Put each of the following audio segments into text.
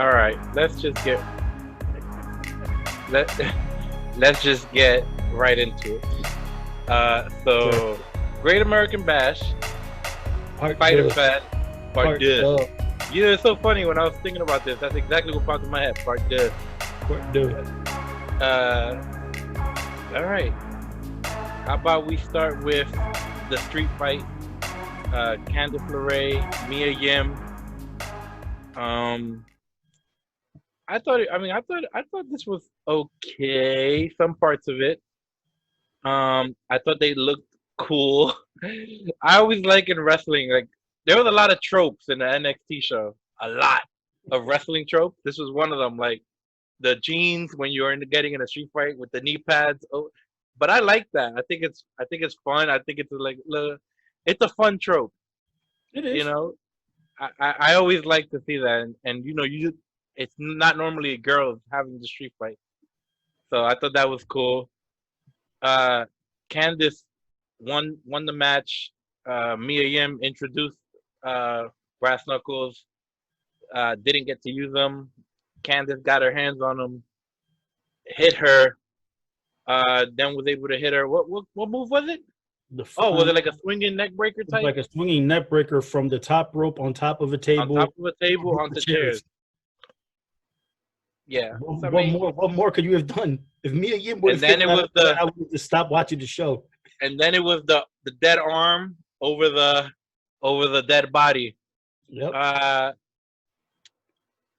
All right, let let's just get right into it. So Great American Bash, Fyter Fest, Part 2. You know, it's so funny when I was thinking about this. That's exactly what popped in my head. Part 2. All right. How about we start with the street fight? Candice LeRae, Mia Yim. I thought this was okay. Some parts of it. I thought they looked cool. I always like in wrestling, like there was a lot of tropes in the NXT show. A lot of wrestling tropes. This was one of them, like the jeans when you're getting in a street fight with the knee pads. Oh, but I like that. I think it's fun. I think it's like it's a fun trope. It is. You know, I always like to see that, and you know, it's not normally girls having the street fight, so I thought that was cool. Candice won the match. Mia Yim introduced Brass Knuckles. Didn't get to use them. Candice got her hands on him, hit her. Then was able to hit her. What move was it? Was it like a swinging neck breaker type? Like a swinging neck breaker from the top rope on top of a table. On top of a table onto chairs. Yeah. What more could you have done? If Mia Yim would have, I would have just stopped watching the show. And then it was the dead arm over the dead body. Yep. I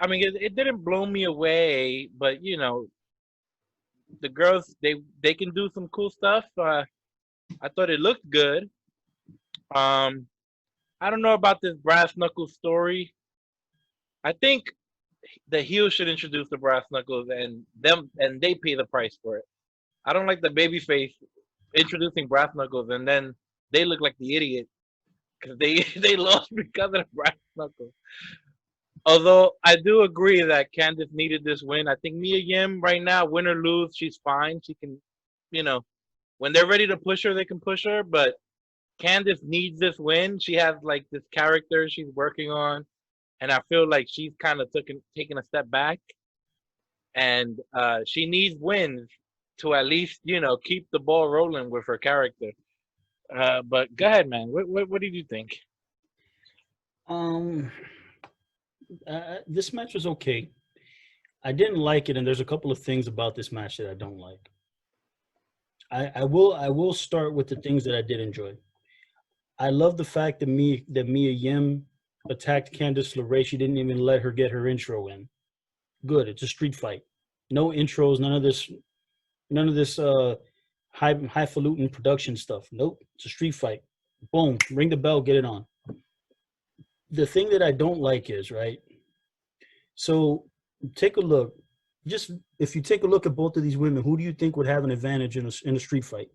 mean, it didn't blow me away, but you know, the girls they can do some cool stuff. I thought it looked good. I don't know about this Brass Knuckles story. I think the heel should introduce the Brass Knuckles and they pay the price for it. I don't like the babyface introducing Brass Knuckles and then they look like the idiot because they lost because of the Brass Knuckles. Although I do agree that Candice needed this win. I think Mia Yim right now, win or lose, she's fine. She can, you know, when they're ready to push her, they can push her. But Candice needs this win. She has like this character she's working on. And I feel like she's kind of taking a step back. And she needs wins to at least, you know, keep the ball rolling with her character. But go ahead, man. What did you think? This match was okay. I didn't like it, and there's a couple of things about this match that I don't like. I will start with the things that I did enjoy. I love the fact that Mia Yim attacked Candice LeRae. She didn't even let her get her intro in. Good. It's a street fight. No intros. None of this highfalutin production stuff. Nope. It's a street fight. Boom. Ring the bell. Get it on. The thing that I don't like is, right, so take a look. Just if you take a look at both of these women, who do you think would have an advantage in a street fight?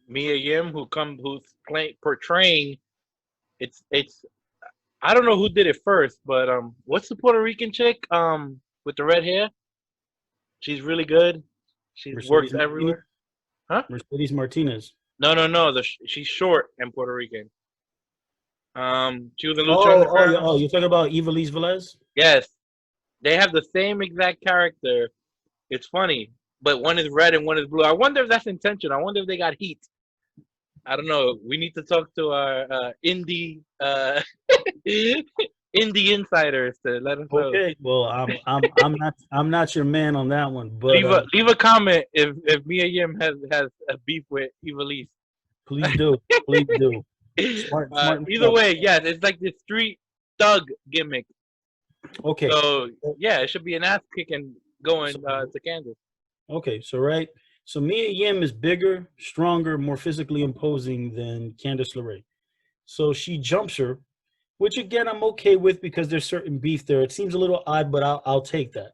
Mia Yim, who's portraying. It's. I don't know who did it first, but what's the Puerto Rican chick with the red hair? She's really good. She works everywhere. Huh? Mercedes Martinez. No. She's short and Puerto Rican. She was in Lucha Underground. Oh, you're talking about Ivelisse Velez? Yes. They have the same exact character. It's funny, but one is red and one is blue. I wonder if that's intentional. I wonder if they got heat. I don't know. We need to talk to our indie insiders to let us know. Okay, well, I'm not your man on that one. But leave a comment if Mia Yim has a beef with Ivelisse. Please do. Please do. Smart either way, yes, it's like this street thug gimmick. Okay. So yeah, it should be an ass kicking going to Candice. Okay, so Mia Yim is bigger, stronger, more physically imposing than Candice LeRae. So she jumps her, which again I'm okay with because there's certain beef there. It seems a little odd, but I'll take that.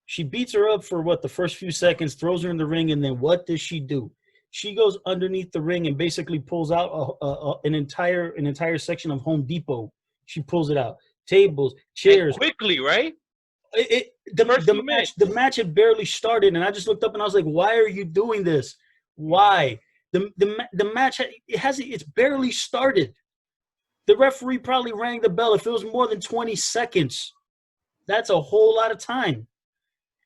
She beats her up for the first few seconds, throws her in the ring, and then what does she do? She goes underneath the ring and basically pulls out an entire section of Home Depot. She pulls it out. Tables, chairs. And quickly, right? The match had barely started, and I just looked up and I was like, "Why are you doing this? Why?" The match it's barely started. The referee probably rang the bell if it was more than 20 seconds. That's a whole lot of time.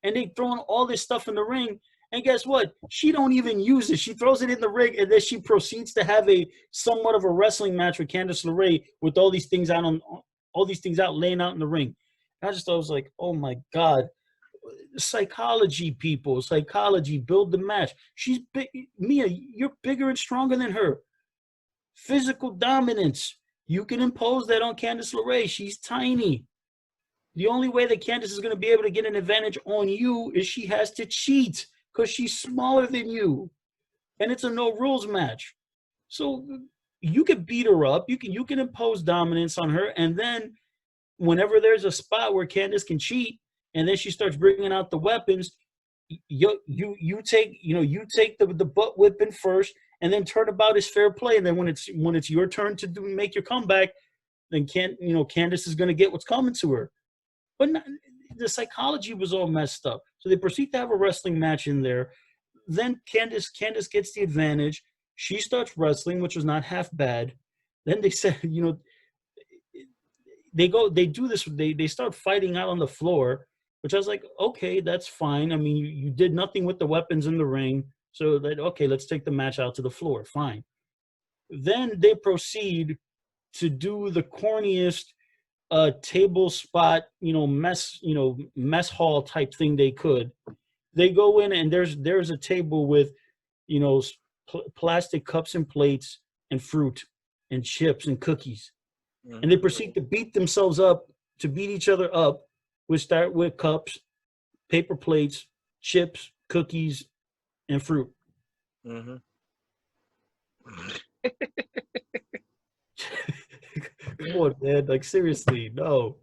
And they throwing all this stuff in the ring. And guess what? She don't even use it. She throws it in the ring, and then she proceeds to have a somewhat of a wrestling match with Candice LeRae with all these things out laying out in the ring. And I just thought, I was like, oh my God. Psychology, people. Psychology. Build the match. She's big. Mia, you're bigger and stronger than her. Physical dominance. You can impose that on Candice LeRae. She's tiny. The only way that Candice is going to be able to get an advantage on you is she has to cheat because she's smaller than you. And it's a no rules match. So you can beat her up. You can impose dominance on her. And then whenever there's a spot where Candice can cheat and then she starts bringing out the weapons, you take the butt whipping first, and then turnabout is fair play. And then when it's your turn to make your comeback, then Candice is going to get what's coming to her. But the psychology was all messed up. So they proceed to have a wrestling match in there. Then Candice gets the advantage. She starts wrestling, which was not half bad. Then they said, they start fighting out on the floor, which I was like, okay, that's fine. I mean, you did nothing with the weapons in the ring. So okay, let's take the match out to the floor. Fine. Then they proceed to do the corniest table spot, mess hall type thing they could. They go in and there's a table with, plastic cups and plates and fruit and chips and cookies. Mm-hmm. And they proceed to beat themselves up, to beat each other up. We start with cups, paper plates, chips, cookies, and fruit. Mm-hmm. Come on, man. Like, seriously, no.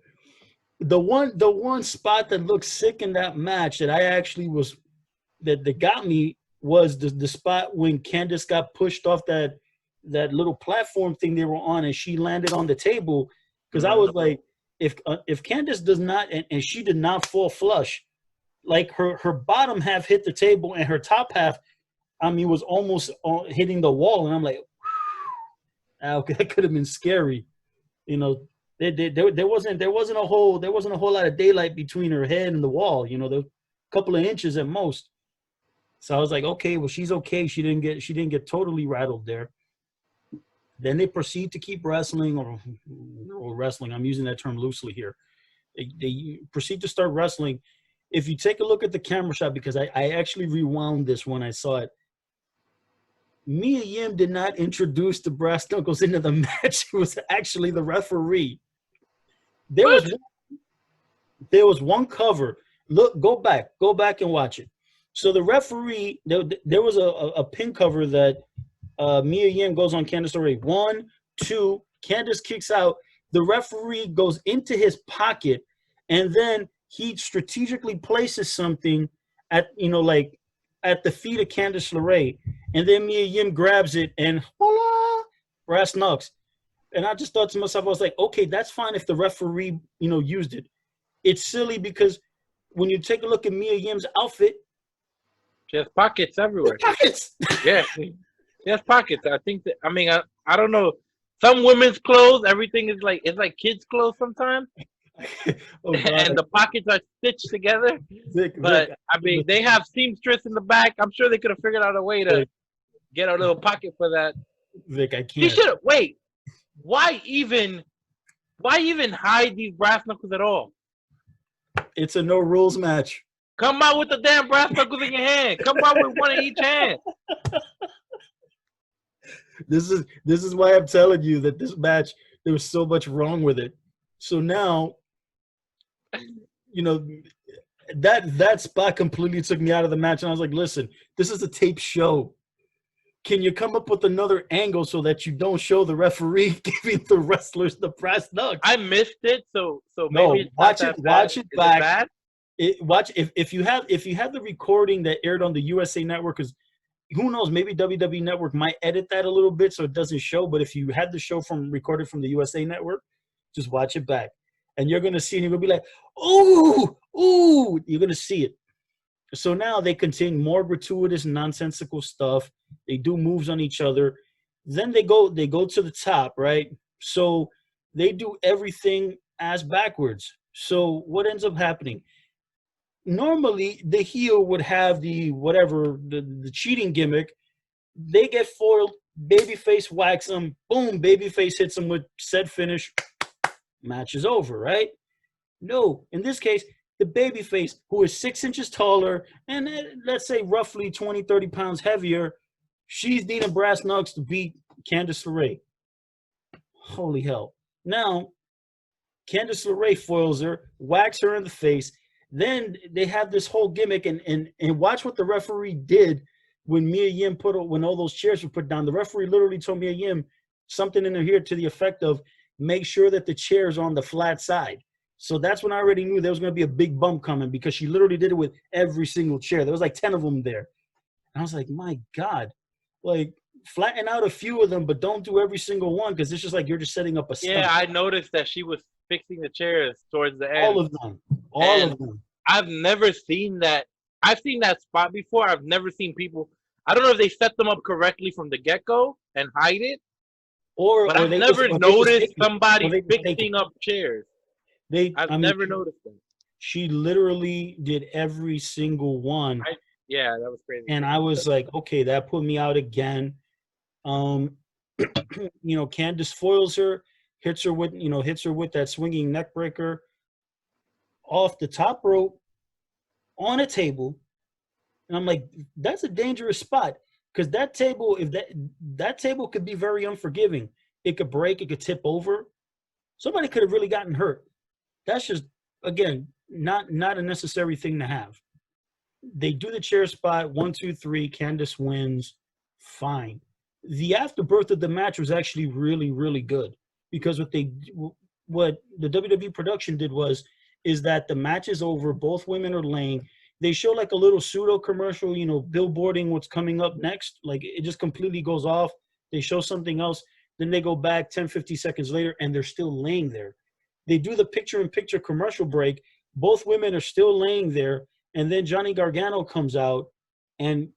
The one spot that looked sick in that match that I actually that got me was the spot when Candice got pushed off that little platform thing they were on, and she landed on the table. Because I was like, if Candice does not, and she did not fall flush, like her bottom half hit the table and her top half, was almost hitting the wall, and I'm like, okay, that could have been scary. There wasn't a whole lot of daylight between her head and the wall. There were a couple of inches at most. So I was like, okay, well, she's okay. She didn't get totally rattled there. Then they proceed to keep wrestling or wrestling. I'm using that term loosely here. They proceed to start wrestling. If you take a look at the camera shot, because I actually rewound this when I saw it, Mia Yim did not introduce the brass knuckles into the match. It was actually the referee. There was one cover. Look, go back and watch it. So the referee, there was a pin cover that Mia Yim goes on Candice LeRae. 1, 2, Candice kicks out. The referee goes into his pocket, and then he strategically places something at the feet of Candice LeRae, and then Mia Yim grabs it and voila, brass knucks. And I just thought to myself, I was like, okay, that's fine if the referee used it. It's silly because when you take a look at Mia Yim's outfit, she has pockets everywhere. Pockets. Yeah, she has pockets. I think that. I don't know. Some women's clothes, everything is it's like kids' clothes sometimes. Oh, and the pockets are stitched together. Vic, they have seamstress in the back. I'm sure they could have figured out a way to get a little pocket for that. Vic, I can't. She should have. Wait, why even hide these brass knuckles at all? It's a no rules match. Come out with the damn brass knuckles in your hand. Come out with one in each hand. This is why I'm telling you that this match, there was so much wrong with it. So now, that spot completely took me out of the match, and I was like, listen, this is a taped show. Can you come up with another angle so that you don't show the referee giving the wrestlers the brass knucks? I missed it, so maybe watch it back. If you have the recording that aired on the USA Network, because who knows, maybe WWE Network might edit that a little bit so it doesn't show. But if you had the show recorded from the USA Network, just watch it back, and you're gonna see, and you're gonna be like, ooh, you're gonna see it. So now they continue more gratuitous, nonsensical stuff. They do moves on each other. Then they go to the top, right? So they do everything ass backwards. So what ends up happening? Normally, the heel would have the cheating gimmick. They get foiled. Babyface whacks them. Boom. Babyface hits them with said finish. Match is over, right? No. In this case, the babyface, who is 6 inches taller and let's say roughly 20, 30 pounds heavier, she's needing brass knucks to beat Candice LeRae. Holy hell. Now, Candice LeRae foils her, whacks her in the face. Then they have this whole gimmick, and watch what the referee did when Mia Yim when all those chairs were put down. The referee literally told Mia Yim something in her ear to the effect of, make sure that the chair's on the flat side. So that's when I already knew there was going to be a big bump coming, because she literally did it with every single chair. There was like 10 of them there. And I was like, my God, like, flatten out a few of them, but don't do every single one, because it's just like you're just setting up a stunt. Yeah, I noticed that she was fixing the chairs towards the end. All of them. All of them. I've never seen that. I've seen that spot before. I've never seen people. I don't know if they set them up correctly from the get-go and hide it, but I've never noticed somebody fixing up chairs. I've never noticed that. She literally did every single one. Yeah, that was crazy. And I was like, okay, that put me out again. Candice foils her, hits her with that swinging neck breaker off the top rope on a table. And I'm like, that's a dangerous spot, because that table, if that table could be very unforgiving. It could break, it could tip over. Somebody could have really gotten hurt. That's just, again, not a necessary thing to have. They do the chair spot, 1, 2, 3, Candice wins, fine. The afterbirth of the match was actually really, really good, because what the WWE production did is that the match is over, both women are laying. They show like a little pseudo commercial, billboarding what's coming up next. Like, it just completely goes off. They show something else. Then they go back 10, 50 seconds later, and they're still laying there. They do the picture-in-picture commercial break. Both women are still laying there. And then Johnny Gargano comes out and,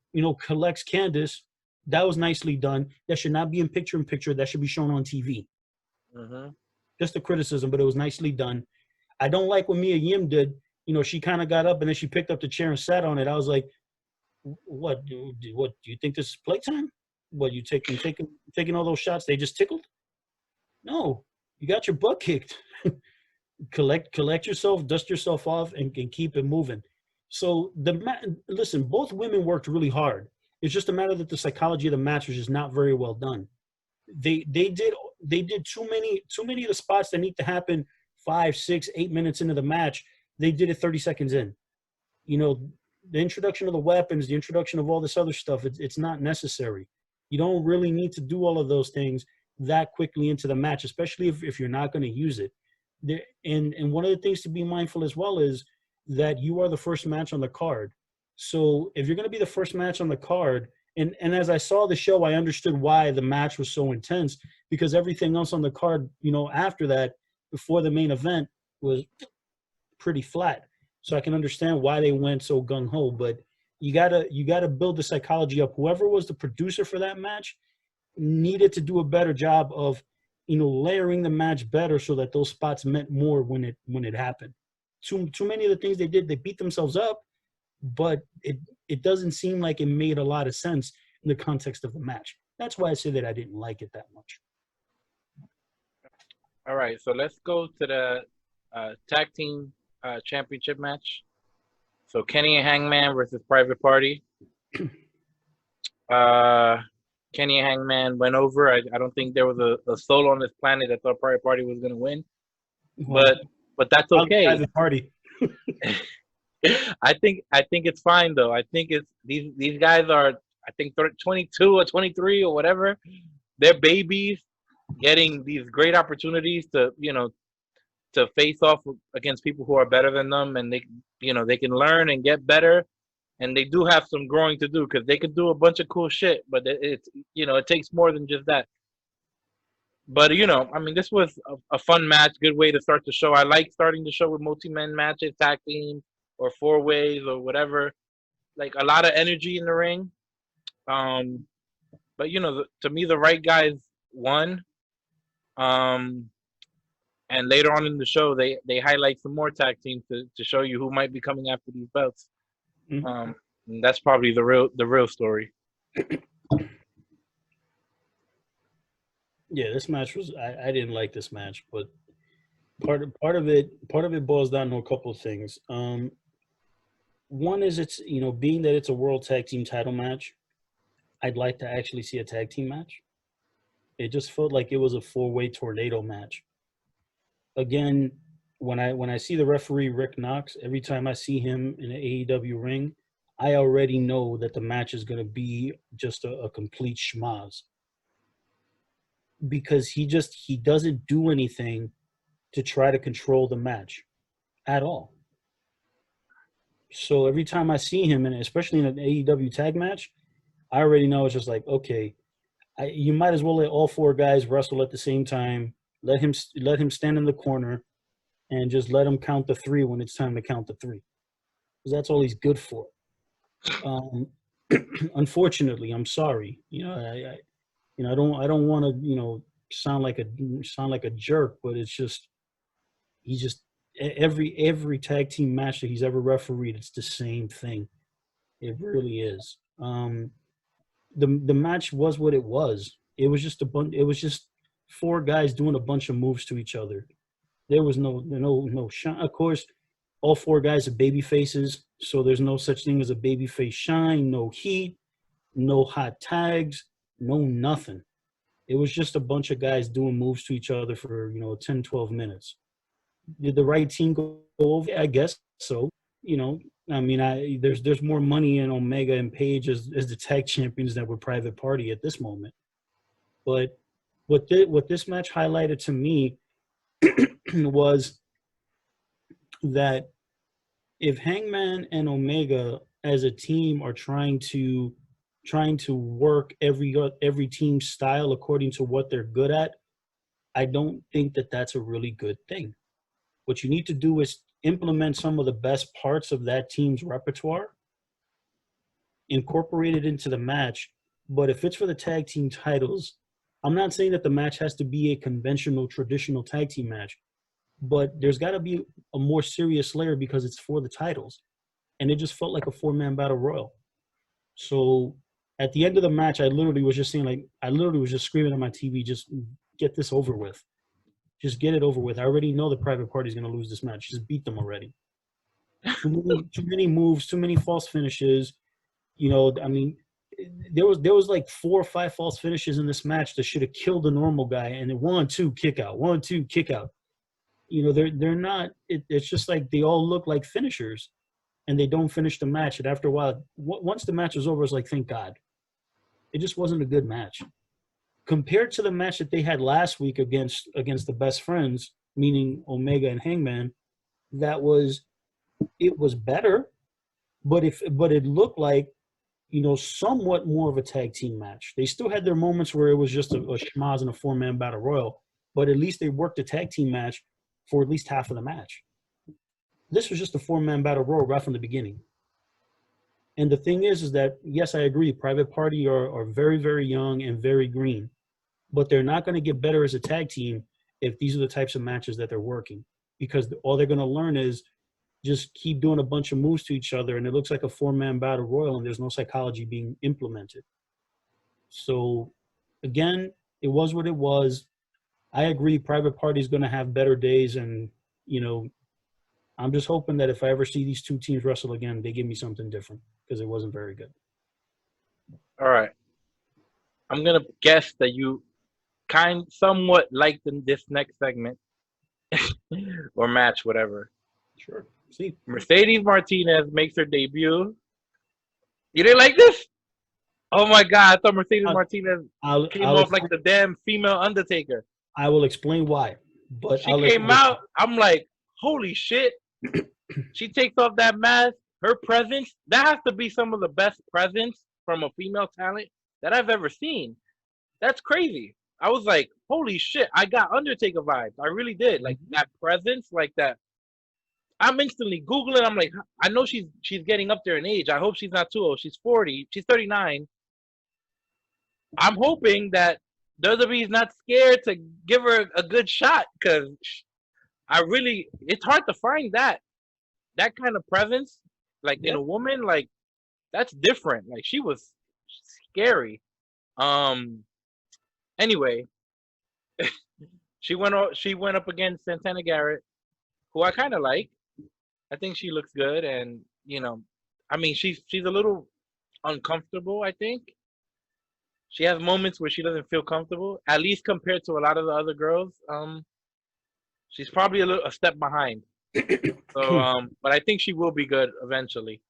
collects Candice. That was nicely done. That should not be in picture-in-picture. That should be shown on TV. Mm-hmm. Just a criticism, but it was nicely done. I don't like what Mia Yim did. She kind of got up and then she picked up the chair and sat on it. I was like, what do you think this is playtime? What, you taking all those shots? They just tickled? No, you got your butt kicked. collect yourself, dust yourself off, and keep it moving. So listen, both women worked really hard. It's just a matter that the psychology of the match was just not very well done. They did too many of the spots that need to happen 5, 6, 8 minutes into the match. They did it 30 seconds in. The introduction of the weapons, the introduction of all this other stuff, it's not necessary. You don't really need to do all of those things that quickly into the match, especially if you're not going to use it. And one of the things to be mindful as well is that you are the first match on the card. So if you're going to be the first match on the card, and as I saw the show, I understood why the match was so intense, because everything else on the card, after that, before the main event, was pretty flat. So I can understand why they went so gung-ho, but you gotta build the psychology up. Whoever was the producer for that match needed to do a better job of, layering the match better so that those spots meant more when it happened. Too many of the things they did, they beat themselves up, but it doesn't seem like it made a lot of sense in the context of the match. That's why I say that I didn't like it that much. All right, so let's go to the tag team championship match. So Kenny and Hangman versus Private Party. Kenny and Hangman went over. I don't think there was a soul on this planet that thought Private Party was going to win, but that's okay. Private Party. I think it's fine though. I think it's these guys are, I think 22 or 23 or whatever. They're babies getting these great opportunities to face off against people who are better than them, and they can learn and get better, and they do have some growing to do, because they can do a bunch of cool shit, but it's it takes more than just that. But this was a fun match, good way to start the show. I like starting the show with multi-man matches, tag team, or 4-ways or whatever. Like, a lot of energy in the ring. But to me, the right guys won. And later on in the show, they highlight some more tag teams to show you who might be coming after these belts. Mhm. And that's probably the real story. Yeah, this match was I didn't like this match, but part of it boils down to a couple of things. One is it's being that it's a world tag team title match, I'd like to actually see a tag team match. It just felt like it was a four-way tornado match. Again, when I see the referee Rick Knox, every time I see him in an AEW ring, I already know that the match is going to be just a complete schmaz because he doesn't do anything to try to control the match at all. So every time I see him, and especially in an AEW tag match, I already know it's just like, okay, you might as well let all four guys wrestle at the same time. Let him stand in the corner, and just let him count the three when it's time to count the three, because that's all he's good for. Um, unfortunately, I'm sorry. I don't want to sound like a jerk, but it's just he just every tag team match that he's ever refereed, it's the same thing. It really is. The match was what it was. It was just a bunch. It was just four guys doing a bunch of moves to each other. There was no shine. Of course, all four guys are baby faces, so there's no such thing as a baby face shine. No heat, no hot tags, no nothing. It was just a bunch of guys doing moves to each other for 10, 12 minutes. Did the right team go over? Yeah, I guess so. You know, I mean, there's more money in Omega and Page as the tag champions than with Private Party at this moment. But what this match highlighted to me was that if Hangman and Omega as a team are trying to work every team's style according to what they're good at, I don't think that that's a really good thing. What you need to do is implement some of the best parts of that team's repertoire, incorporate it into the match. But if it's for the tag team titles, I'm not saying that the match has to be a conventional, traditional tag team match, but there's got to be a more serious layer because it's for the titles. And it just felt like a four-man battle royal. So at the end of the match, I literally was just screaming at my TV, just get this over with. Just get it over with. I already know the Private Party is going to lose this match. Just beat them already. Too many moves, too many false finishes. I mean, there was like 4 or 5 false finishes in this match that should have killed the normal guy. And then 1-2 kick out, 1-2 kick out. They're not. It's just like they all look like finishers, and they don't finish the match. And after a while, once the match was over, it's like, thank God. It just wasn't a good match compared to the match that they had last week against the Best Friends, meaning Omega and Hangman. It was better, but it looked like somewhat more of a tag team match. They still had their moments where it was just a schmaz and a 4-man battle royal, but at least they worked a tag team match for at least half of the match. This was just a 4-man battle royal right from the beginning. And the thing is that, yes, I agree, Private Party are very, very young and very green, but they're not going to get better as a tag team if these are the types of matches that they're working, because all they're going to learn is just keep doing a bunch of moves to each other, and it looks like a 4-man battle royal, and there's no psychology being implemented. So, again, it was what it was. I agree, Private Party is going to have better days, and I'm just hoping that if I ever see these two teams wrestle again, they give me something different, because it wasn't very good. All right. I'm gonna guess that you somewhat liked this next segment or match, whatever. Sure. See, Mercedes Martinez makes her debut. You didn't like this? Oh my God! I thought Mercedes Martinez came off like the damn female Undertaker. I will explain why. But she came out. I'm like, holy shit! She takes off that mask. Her presence, that has to be some of the best presence from a female talent that I've ever seen. That's crazy. I was like, holy shit, I got Undertaker vibes. I really did. Like that presence, like that. I'm instantly Googling. I'm like, I know she's getting up there in age. I hope she's not too old. She's 40. She's 39. I'm hoping that WWE is not scared to give her a good shot, because it's hard to find that kind of presence, like in Yep. a woman, like that's different. Like she was scary. Um. Anyway, she went up against Santana Garrett, who I kind of like. I think she looks good, and I mean, she's a little uncomfortable. I think she has moments where she doesn't feel comfortable, at least compared to a lot of the other girls. She's probably a step behind. So, but I think she will be good eventually.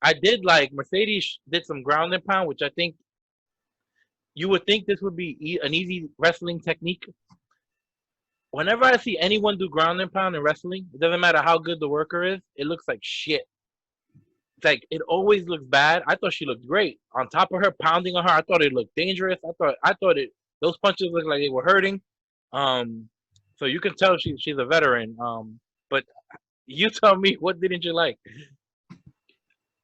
I did like Mercedes did some ground and pound, which I think you would think this would be an easy wrestling technique. Whenever I see anyone do ground and pound in wrestling, it doesn't matter how good the worker is, it looks like shit. It's like it always looks bad. I thought she looked great. On top of her pounding on her, I thought it looked dangerous. I thought it those punches looked like they were hurting. Um, so you can tell she's a veteran. But you tell me, what didn't you like?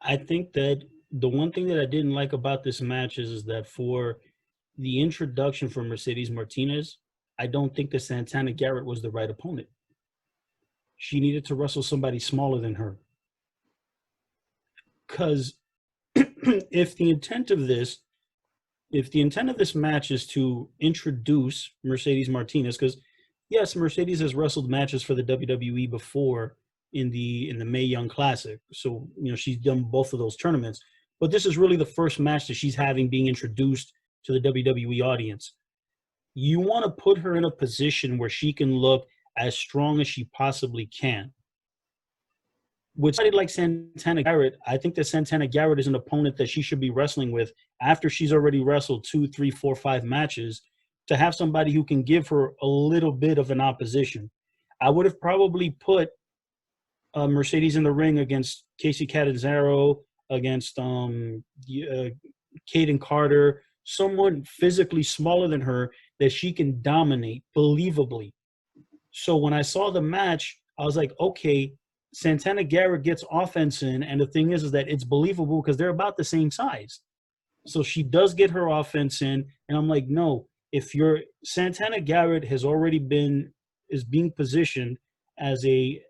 I think that the one thing that I didn't like about this match is that for the introduction for Mercedes Martinez, I don't think that Santana Garrett was the right opponent. She needed to wrestle somebody smaller than her. Because if the intent of this match is to introduce Mercedes Martinez, because yes, Mercedes has wrestled matches for the WWE before in the Mae Young Classic, so she's done both of those tournaments. But this is really the first match that she's having being introduced to the WWE audience. You want to put her in a position where she can look as strong as she possibly can. With somebody like Santana Garrett, I think that Santana Garrett is an opponent that she should be wrestling with after she's already wrestled 2, 3, 4, 5 matches, to have somebody who can give her a little bit of an opposition. I would have probably put Mercedes in the ring against Casey Catanzaro, against Kaden Carter, someone physically smaller than her that she can dominate believably. So when I saw the match, I was like, okay, Santana Garrett gets offense in, and the thing is that it's believable because they're about the same size. So she does get her offense in, and I'm like, no, if you're Santana Garrett is being positioned as a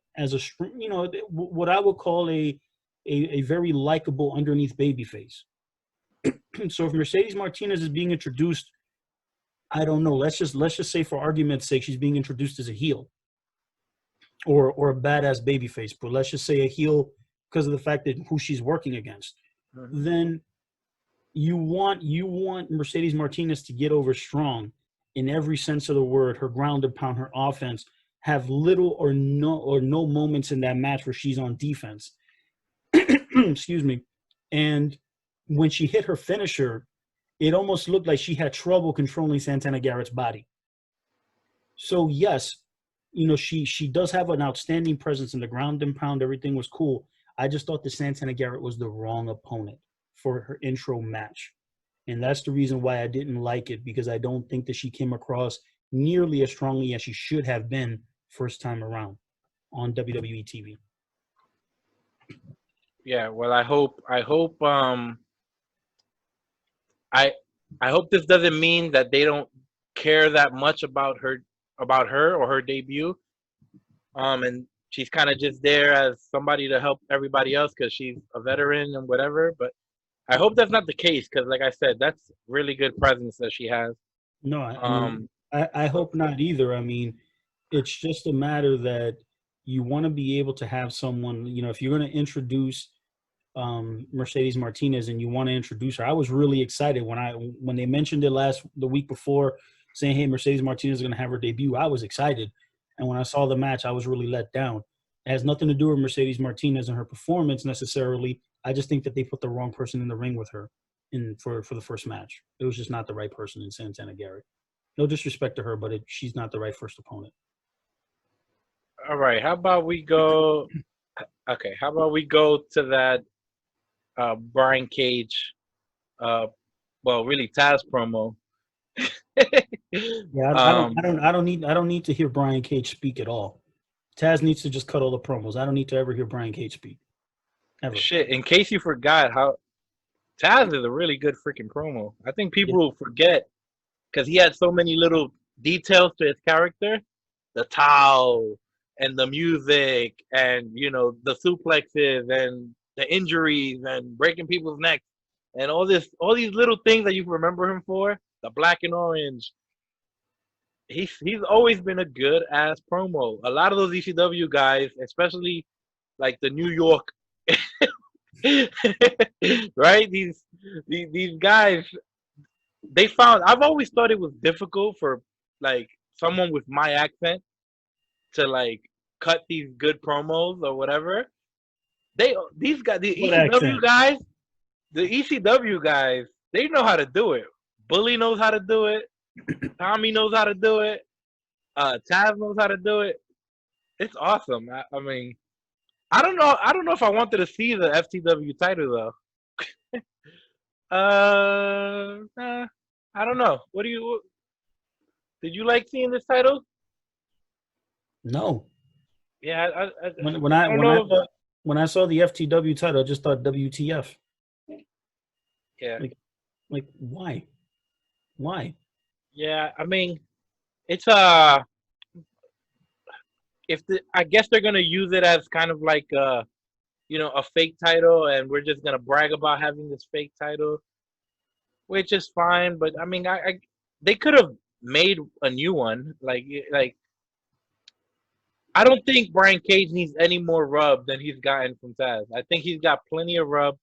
what I would call a very likable underneath babyface. So if Mercedes Martinez is being introduced, I don't know, let's just say for argument's sake she's being introduced as a heel, or a badass babyface, but let's just say a heel because of the fact that who she's working against. Mm-hmm. Then you want Mercedes Martinez to get over strong in every sense of the word. Her ground and pound, her offense, have little or no moments in that match where she's on defense. Excuse me. And when she hit her finisher, it almost looked like she had trouble controlling Santana Garrett's body. So yes, she does have an outstanding presence in the ground and pound. Everything was cool. I just thought that Santana Garrett was the wrong opponent for her intro match. And that's the reason why I didn't like it, because I don't think that she came across nearly as strongly as she should have been first time around on WWE TV. Yeah, well, I I hope this doesn't mean that they don't care that much about her or her debut. And she's kind of just there as somebody to help everybody else because she's a veteran and whatever. But I hope that's not the case because, like I said, that's really good presence that she has. No, I mean, Um, I hope not either. I mean, it's just a matter that you want to be able to have someone, if you're going to introduce Mercedes Martinez and you want to introduce her. I was really excited when they mentioned it the week before, saying, hey, Mercedes Martinez is going to have her debut. I was excited. And when I saw the match, I was really let down. It has nothing to do with Mercedes Martinez and her performance necessarily. I just think that they put the wrong person in the ring with her for the first match. It was just not the right person in Santana Garrett. No disrespect to her, but she's not the right first opponent. all right, how about we go? Okay, how about we go to that Brian Cage, uh, well, really Taz promo. Yeah, um, I don't need to hear Brian Cage speak at all. Taz needs to just cut all the promos. I don't need to ever hear Brian Cage speak. Ever. shit, in case you forgot, how Taz is a really good freaking promo. I think people Yeah. will forget because he had so many little details to his character the towel and the music and the suplexes and the injuries and breaking people's necks and all these little things that you remember him for, the black and orange. He's always been a good ass promo. A lot of those ECW guys, especially like the New York, right? These guys, they found. I've always thought it was difficult for like someone with my accent to like cut these good promos or whatever. These guys, What accent? The ECW guys, they know how to do it. Bully knows how to do it. Tommy knows how to do it. Taz knows how to do it. It's awesome. I mean, I don't know. I don't know if I wanted to see the FTW title though. I don't know. Did you like seeing this title? No. Yeah, When I don't know. when I saw the FTW title, I just thought WTF. Yeah. Like why? Why? Yeah, I mean, it's I guess they're gonna use it as kind of like a fake title, and we're just gonna brag about having this fake title, which is fine. But I mean, they could have made a new one. Like I don't think Brian Cage needs any more rub than he's gotten from Taz. I think he's got plenty of rub,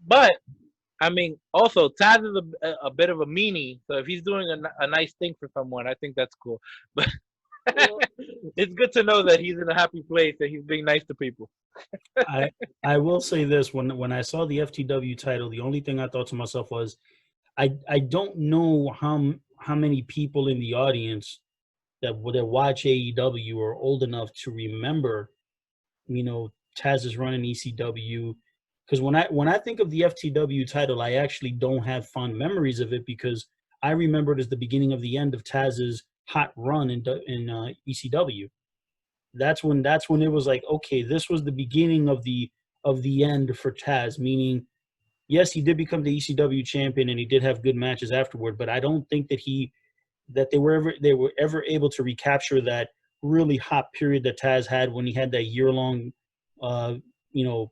but I mean, also Taz is a bit of a meanie, so if he's doing a nice thing for someone, I think that's cool. But Well, it's good to know that he's in a happy place and he's being nice to people. I will say this: when I saw the FTW title, the only thing I thought to myself was, I don't know how many people in the audience that watch AEW are old enough to remember, Taz's run in ECW. Because when I think of the FTW title, I actually don't have fond memories of it because I remember it as the beginning of the end of Taz's hot run in ECW. That's when it was like, okay, this was the beginning of the end for Taz. Meaning, yes, he did become the ECW champion and he did have good matches afterward, but I don't think that they were ever able to recapture that really hot period that Taz had when he had that year-long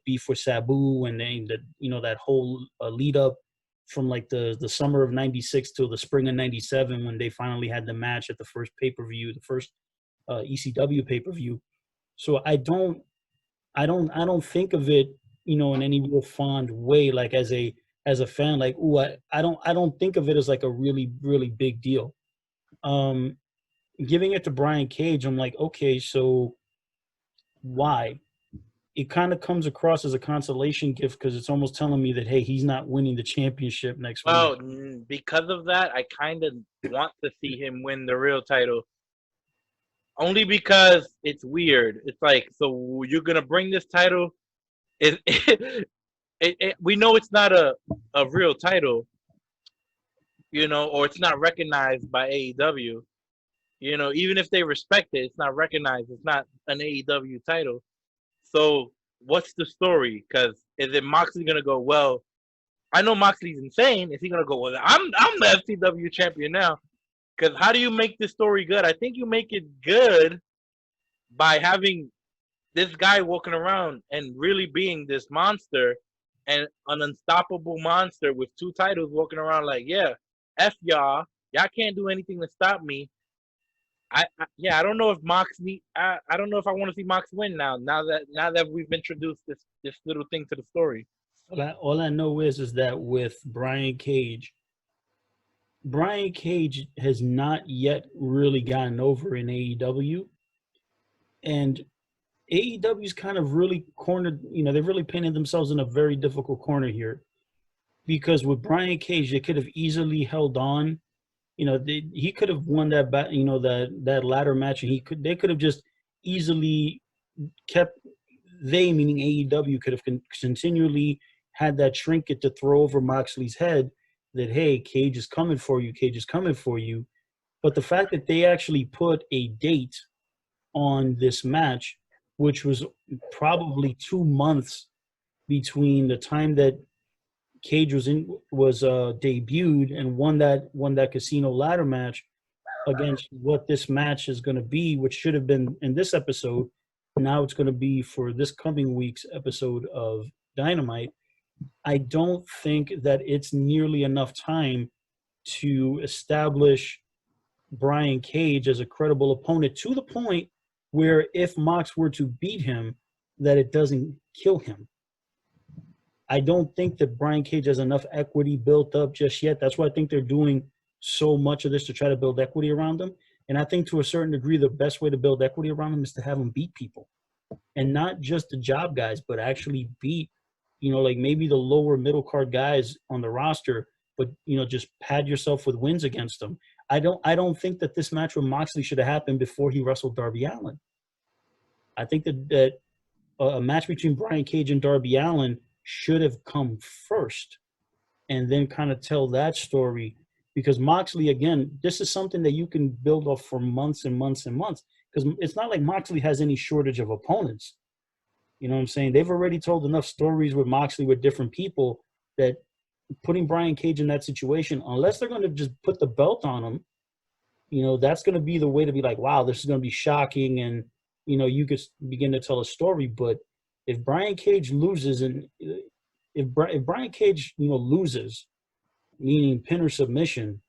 beef with Sabu, and then that whole lead up from like the summer of '96 till the spring of '97 when they finally had the match at the first pay-per-view, the first ECW pay-per-view. So I don't think of it, in any real fond way, like as a fan, like, ooh, I don't think of it as like a really, really big deal. Um, Giving it to Brian Cage, I'm like, okay, so why? It kind of comes across as a consolation gift because it's almost telling me that, hey, he's not winning the championship next week. Well, because of that, I kind of want to see him win the real title. Only because it's weird. It's like, so you're gonna bring this title? We know it's not a real title, or it's not recognized by AEW. Even if they respect it, it's not recognized. It's not an AEW title. So what's the story? Because is it Moxley gonna go? Well, I know Moxley's insane. Is he gonna go? Well, I'm the FTW champion now. Because how do you make this story good? I think you make it good by having this guy walking around and really being this monster and an unstoppable monster with two titles walking around like, yeah, F y'all. Y'all can't do anything to stop me. I don't know if I don't know if I want to see Mox win now. Now that we've introduced this little thing to the story. All I know is that with Brian Cage has not yet really gotten over in AEW, and AEW's kind of really cornered. They've really painted themselves in a very difficult corner here, because with Brian Cage, they could have easily held on. He could have won that ladder match, and they could have just easily kept. They, meaning AEW, could have continually had that trinket to throw over Moxley's head that, hey, Cage is coming for you, Cage is coming for you. But the fact that they actually put a date on this match, which was probably 2 months between the time that Cage was debuted and won that casino ladder match against what this match is going to be, which should have been in this episode. Now it's going to be for this coming week's episode of Dynamite. I don't think that it's nearly enough time to establish Brian Cage as a credible opponent to the point where if Mox were to beat him, that it doesn't kill him. I don't think that Brian Cage has enough equity built up just yet. That's why I think they're doing so much of this to try to build equity around him. And I think to a certain degree, the best way to build equity around him is to have him beat people. And not just the job guys, but actually beat, like maybe the lower middle card guys on the roster, but, just pad yourself with wins against them. I don't think that this match with Moxley should have happened before he wrestled Darby Allin. I think that a match between Brian Cage and Darby Allin should have come first and then kind of tell that story, because Moxley, again, this is something that you can build off for months and months and months, because it's not like Moxley has any shortage of opponents. You know what I'm saying? They've already told enough stories with Moxley with different people that putting Brian Cage in that situation, unless they're going to just put the belt on him, that's going to be the way to be like, wow, this is going to be shocking, and you could begin to tell a story. But if Brian Cage loses, and if Brian Cage loses, meaning pin or submission,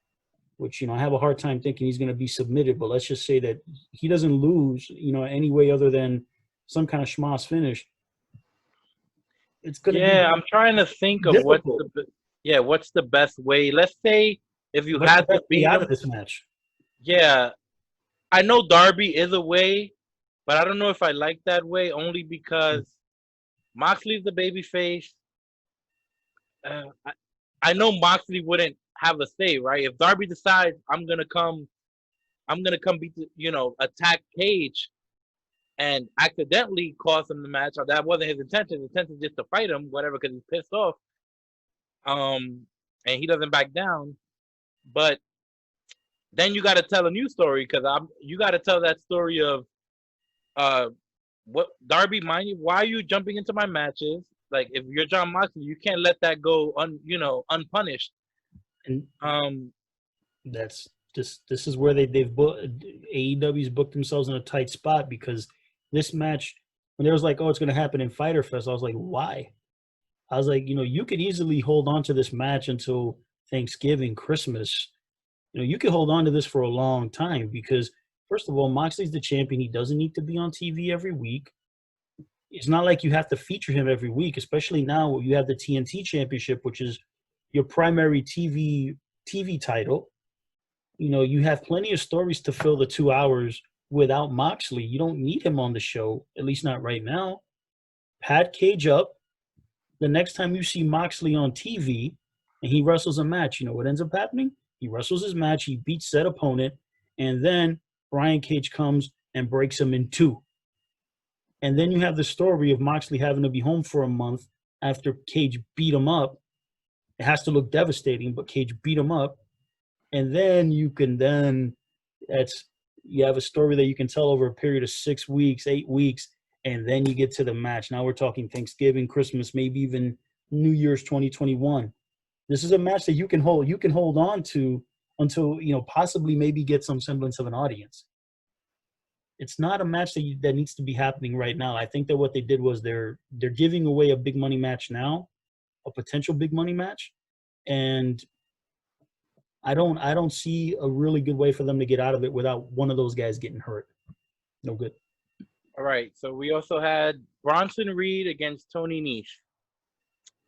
which I have a hard time thinking he's going to be submitted, but let's just say that he doesn't lose any way other than some kind of schmoz finish, it's going to be I'm trying to think of difficult. what's the best way. Let's say if you What's had the to best way beat out him. of this match. Yeah, I know Darby is a way, but I don't know if I like that way, only because Moxley's the babyface. I know Moxley wouldn't have a say, right? If Darby decides I'm gonna come beat attack Cage and accidentally cost him the match, or that wasn't his intention. His intention is just to fight him, whatever, because he's pissed off. And he doesn't back down. But then you got to tell a new story, because you got to tell that story of what Darby, mind you, why are you jumping into my matches? Like, if you're John Moxley, you can't let that go unpunished. And that's this is where AEW's booked themselves in a tight spot, because this match, when there was like, oh, it's going to happen in Fyter Fest, I was like, why? I was like, you could easily hold on to this match until Thanksgiving, Christmas. You could hold on to this for a long time, because first of all, Moxley's the champion. He doesn't need to be on TV every week. It's not like you have to feature him every week, especially now you have the TNT Championship, which is your primary TV title. You have plenty of stories to fill the 2 hours without Moxley. You don't need him on the show, at least not right now. Pad Cage up. The next time you see Moxley on TV and he wrestles a match, what ends up happening? He wrestles his match, he beats said opponent, and then Brian Cage comes and breaks him in two. And then you have the story of Moxley having to be home for a month after Cage beat him up. It has to look devastating, but Cage beat him up. And then you have a story that you can tell over a period of 6 weeks, 8 weeks, and then you get to the match. Now we're talking Thanksgiving, Christmas, maybe even New Year's 2021. This is a match that you can hold on to until, possibly maybe get some semblance of an audience. It's not a match that needs to be happening right now. I think that what they did was they're giving away a big money match now, a potential big money match, and I don't see a really good way for them to get out of it without one of those guys getting hurt. No good. All right. So we also had Bronson Reed against Tony Nese.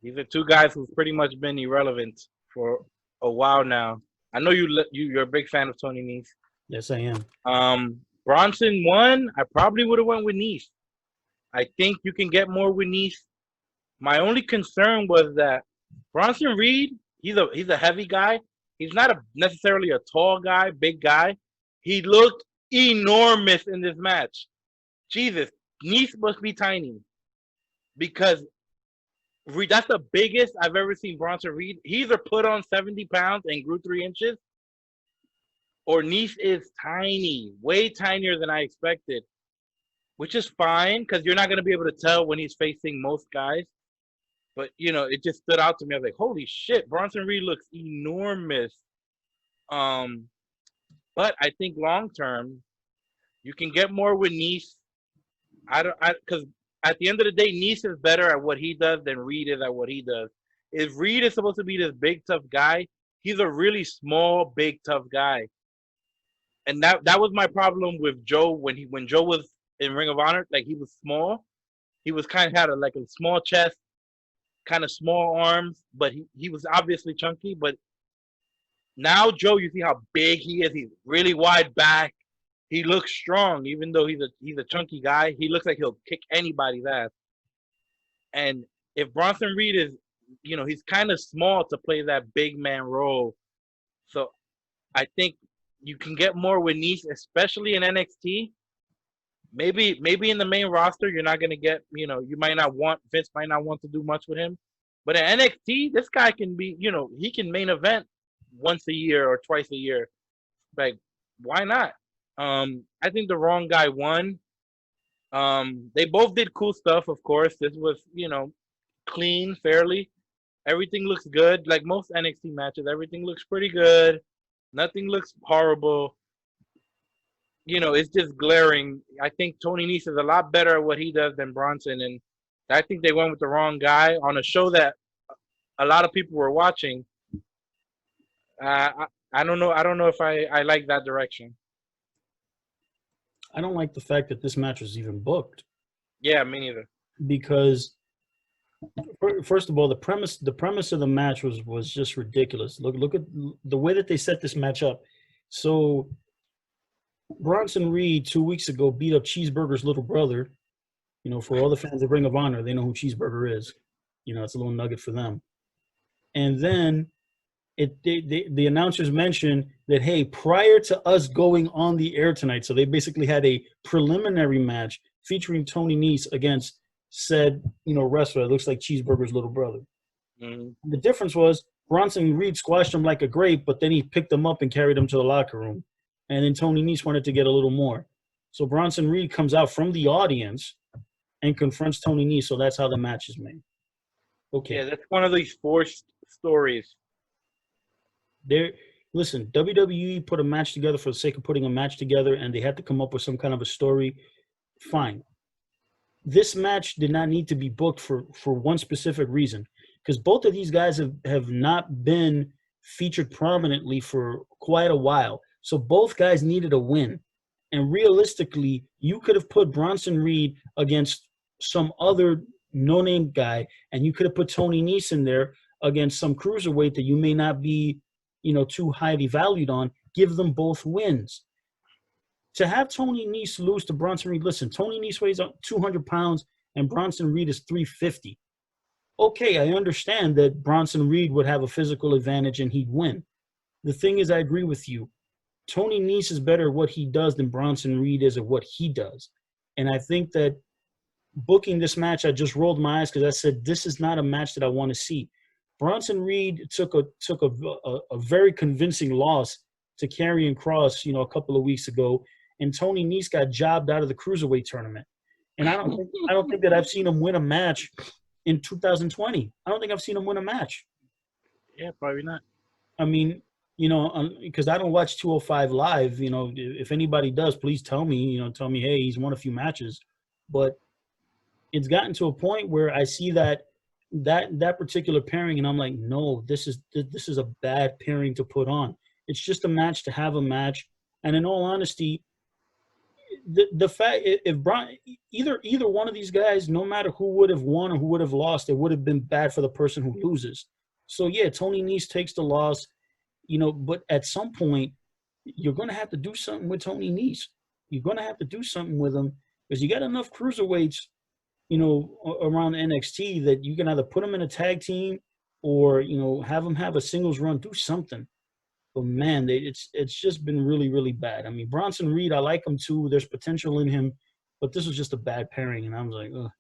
These are two guys who've pretty much been irrelevant for a while now. I know you're a big fan of Tony Nese. Yes, I am. Bronson won. I probably would have went with Nese. I think you can get more with Nese. My only concern was that Bronson Reed, he's a heavy guy. He's not necessarily a tall guy, big guy. He looked enormous in this match. Jesus, Nese must be tiny, because that's the biggest I've ever seen Bronson Reed. He either put on 70 pounds and grew 3 inches, or Nese is tiny, way tinier than I expected, which is fine because you're not going to be able to tell when he's facing most guys. But, it just stood out to me. I was like, holy shit, Bronson Reed looks enormous. But I think long term, you can get more with Nice. Because at the end of the day, Nice is better at what he does than Reed is at what he does. If Reed is supposed to be this big tough guy, he's a really small, big tough guy. And that was my problem with Joe when Joe was in Ring of Honor. Like, he was small. He was kind of had like a small chest, kind of small arms, but he was obviously chunky. But now Joe, you see how big he is. He's really wide back. He looks strong, even though he's a chunky guy. He looks like he'll kick anybody's ass. And if Bronson Reed is, he's kind of small to play that big man role. So I think you can get more with Nice, especially in NXT. Maybe in the main roster, you're not gonna get, you might not want Vince might not want to do much with him. But in NXT, this guy can be, he can main event once a year or twice a year. Like, why not? I think the wrong guy won. They both did cool stuff, of course. This was, clean, fairly. Everything looks good. Like most NXT matches, everything looks pretty good. Nothing looks horrible. It's just glaring. I think Tony Nese is a lot better at what he does than Bronson, and I think they went with the wrong guy on a show that a lot of people were watching. I don't know. I don't know if I like that direction. I don't like the fact that this match was even booked. Yeah, me neither. Because first of all, the premise of the match was just ridiculous. Look at the way that they set this match up. So Bronson Reed 2 weeks ago beat up Cheeseburger's little brother. For all the fans of Ring of Honor, they know who Cheeseburger is. It's a little nugget for them. And then the announcers mentioned that, hey, prior to us going on the air tonight, so they basically had a preliminary match featuring Tony Nese against said, wrestler that looks like Cheeseburger's little brother. Mm-hmm. The difference was Bronson Reed squashed him like a grape, but then he picked him up and carried him to the locker room. And then Tony Nese wanted to get a little more. So Bronson Reed comes out from the audience and confronts Tony Nese, so that's how the match is made. Okay. Yeah, that's one of these forced stories. Listen, WWE put a match together for the sake of putting a match together, and they had to come up with some kind of a story. Fine. This match did not need to be booked for one specific reason, because both of these guys have not been featured prominently for quite a while. So both guys needed a win. And realistically, you could have put Bronson Reed against some other no-name guy, and you could have put Tony Nese in there against some cruiserweight that you may not be too highly valued on. Give them both wins. To have Tony Nese lose to Bronson Reed, listen, Tony Nese weighs 200 pounds and Bronson Reed is 350. Okay, I understand that Bronson Reed would have a physical advantage and he'd win. The thing is, I agree with you. Tony Nese is better at what he does than Bronson Reed is at what he does. And I think that booking this match, I just rolled my eyes because I said, this is not a match that I want to see. Bronson Reed took a very convincing loss to Karrion Kross, a couple of weeks ago, and Tony Nese got jobbed out of the cruiserweight tournament. And I don't think that I've seen him win a match in 2020. I don't think I've seen him win a match. Yeah, probably not. I mean, because I don't watch 205 Live. If anybody does, please tell me. Tell me, hey, he's won a few matches. But it's gotten to a point where I see that particular pairing, and I'm like, no, this is a bad pairing to put on. It's just a match to have a match. And in all honesty, the fact if either one of these guys, no matter who would have won or who would have lost, it would have been bad for the person who loses. So yeah, Tony Nese takes the loss, but at some point you're going to have to do something with Tony Nese. You're going to have to do something with him because you got enough cruiserweights around NXT that you can either put them in a tag team or, have them have a singles run, do something. But man, it's just been really, really bad. I mean, Bronson Reed, I like him too. There's potential in him, but this was just a bad pairing. And I was like, ugh.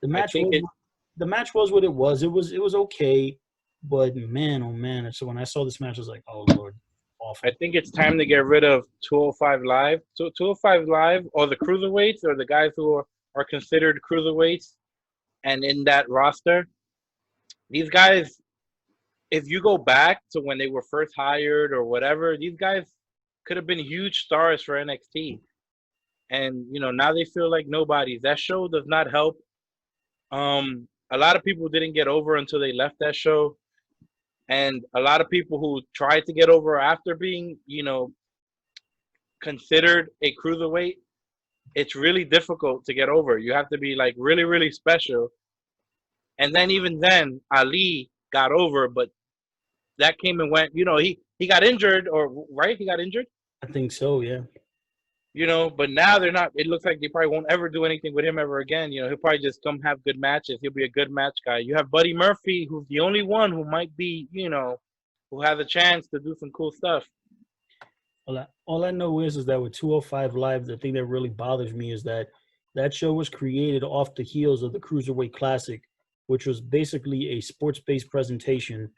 The match was what it was. It was okay, but man, oh man. So when I saw this match, I was like, oh Lord, awful. I think it's time to get rid of 205 Live. 205 Live, or the cruiserweights, or the guys who are considered cruiserweights, and in that roster, these guys, if you go back to when they were first hired or whatever, these guys could have been huge stars for NXT. And now they feel like nobodies. That show does not help. A lot of people didn't get over until they left that show, and a lot of people who tried to get over after being considered a cruiserweight, it's really difficult to get over. You have to be like really, really special. And then even then, Ali got over, but that came and went. He got injured, or right? He got injured. I think so, yeah. But now they're not. It looks like they probably won't ever do anything with him ever again. He'll probably just come have good matches. He'll be a good match guy. You have Buddy Murphy, who's the only one who might be, who has a chance to do some cool stuff. All I know is that with 205 Live, the thing that really bothers me is that show was created off the heels of the Cruiserweight Classic, which was basically a sports-based presentation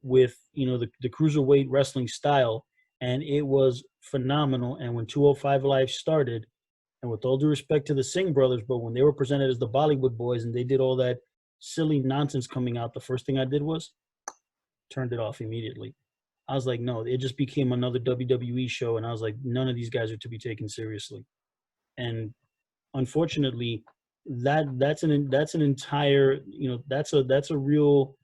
with, the Cruiserweight wrestling style. And it was phenomenal. And when 205 Live started, and with all due respect to the Singh brothers, but when they were presented as the Bollywood boys and they did all that silly nonsense coming out, the first thing I did was turned it off immediately. I was like, no, it just became another WWE show. And I was like, none of these guys are to be taken seriously. And unfortunately, that's an entire, that's a real,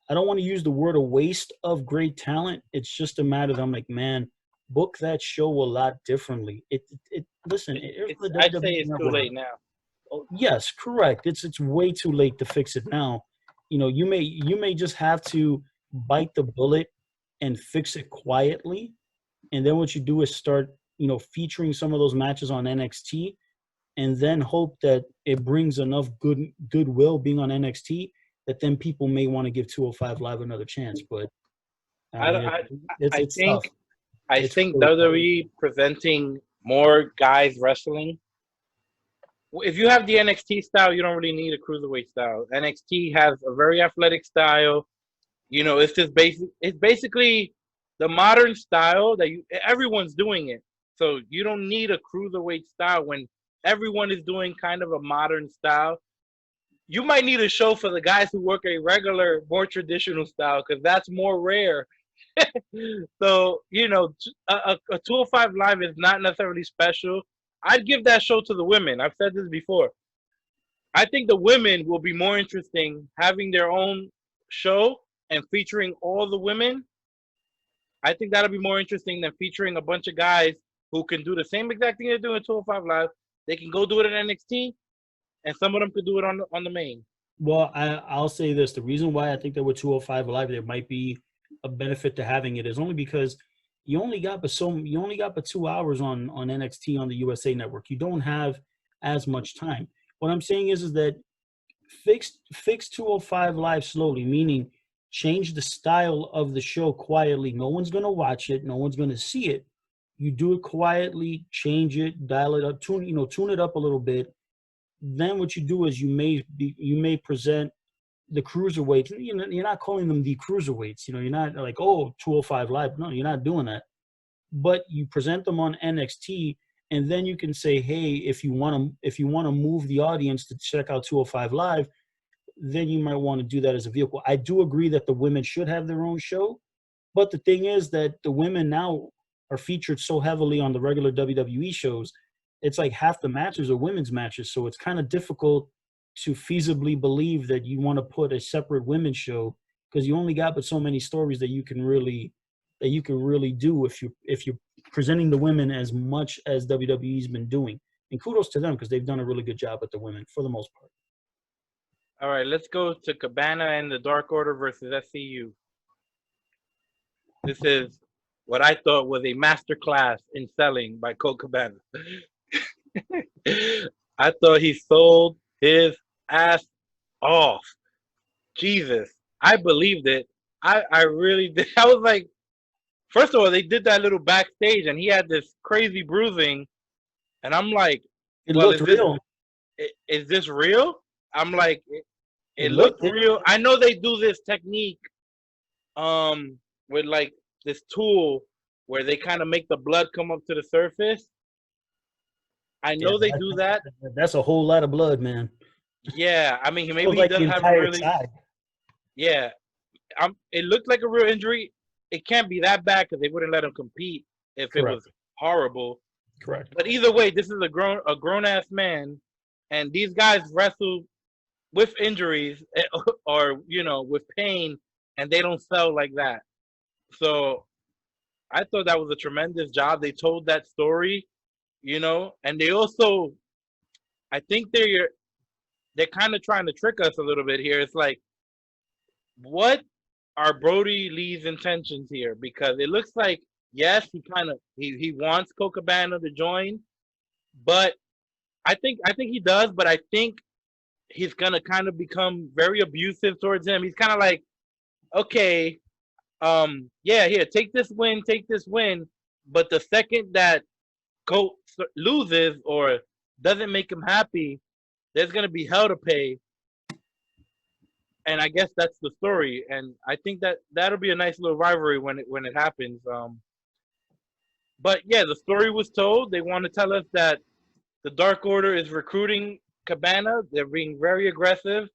I don't want to use the word a waste of great talent. It's just a matter of, I'm like, man, book that show a lot differently. Listen, I'd say it's too late now. Oh, yes, correct. It's way too late to fix it now. You may just have to bite the bullet and fix it quietly. And then what you do is start, featuring some of those matches on NXT, and then hope that it brings enough goodwill being on NXT that then people may want to give 205 Live another chance. But I think WWE presenting more guys wrestling. If you have the NXT style, you don't really need a cruiserweight style. NXT has a very athletic style. It's just it's basically the modern style that everyone's doing it. So you don't need a cruiserweight style when everyone is doing kind of a modern style. You might need a show for the guys who work a regular, more traditional style, because that's more rare. So, a 205 Live is not necessarily special. I'd give that show to the women. I've said this before. I think the women will be more interesting having their own show and featuring all the women. I think that'll be more interesting than featuring a bunch of guys who can do the same exact thing they're doing at 205 Live. They can go do it at NXT, and some of them could do it on the main. Well, I'll say this. The reason why I think that with 205 Live there might be a benefit to having it is only because you only got but 2 hours on NXT on the USA Network. You don't have as much time. What I'm saying is that fix 205 Live slowly, meaning change the style of the show quietly. No one's going to watch it. No one's going to see it. You do it quietly, change it, dial it up, tune it up a little bit. Then what you do is you may present the cruiserweights. You're not calling them the cruiserweights. You're not like, 205 Live. No, you're not doing that. But you present them on NXT, and then you can say, hey, if you want to move the audience to check out 205 Live, then you might want to do that as a vehicle. I do agree that the women should have their own show, but the thing is that the women now are featured so heavily on the regular WWE shows. It's like half the matches are women's matches, so it's kind of difficult to feasibly believe that you want to put a separate women's show because you only got but so many stories that you can really do if you're presenting the women as much as WWE's been doing. And kudos to them because they've done a really good job with the women for the most part. All right, let's go to Cabana and the Dark Order versus SCU. This is what I thought was a masterclass in selling by Colt Cabana. I thought he sold his ass off. Jesus, I believed it. I really did. I was like, first of all, they did that little backstage, and he had this crazy bruising, and I'm like, it looked real. Is this real? I'm like, it looked real. I know they do this technique, with like this tool where they kind of make the blood come up to the surface. I know they do that. That's a whole lot of blood, man. Yeah, I mean, maybe he doesn't have a really. Side. Yeah, it looked like a real injury. It can't be that bad because they wouldn't let him compete if Correct. It was horrible. Correct. But either way, this is a grown ass man, and these guys wrestle with injuries or with pain, and they don't sell like that. So I thought that was a tremendous job. They told that story, and they also, I think they're kind of trying to trick us a little bit here. It's like, what are Brody Lee's intentions here? Because it looks like, yes, he wants Colt Cabana to join, but I think he does, but I think he's gonna kind of become very abusive towards him. He's kind of like, okay, yeah, here, take this win, but the second that Colt loses or doesn't make him happy, there's gonna be hell to pay. And I guess that's the story, and I think that'll be a nice little rivalry when it happens. But yeah, the story was told. They want to tell us that the Dark Order is recruiting Cabana. They're being very aggressive.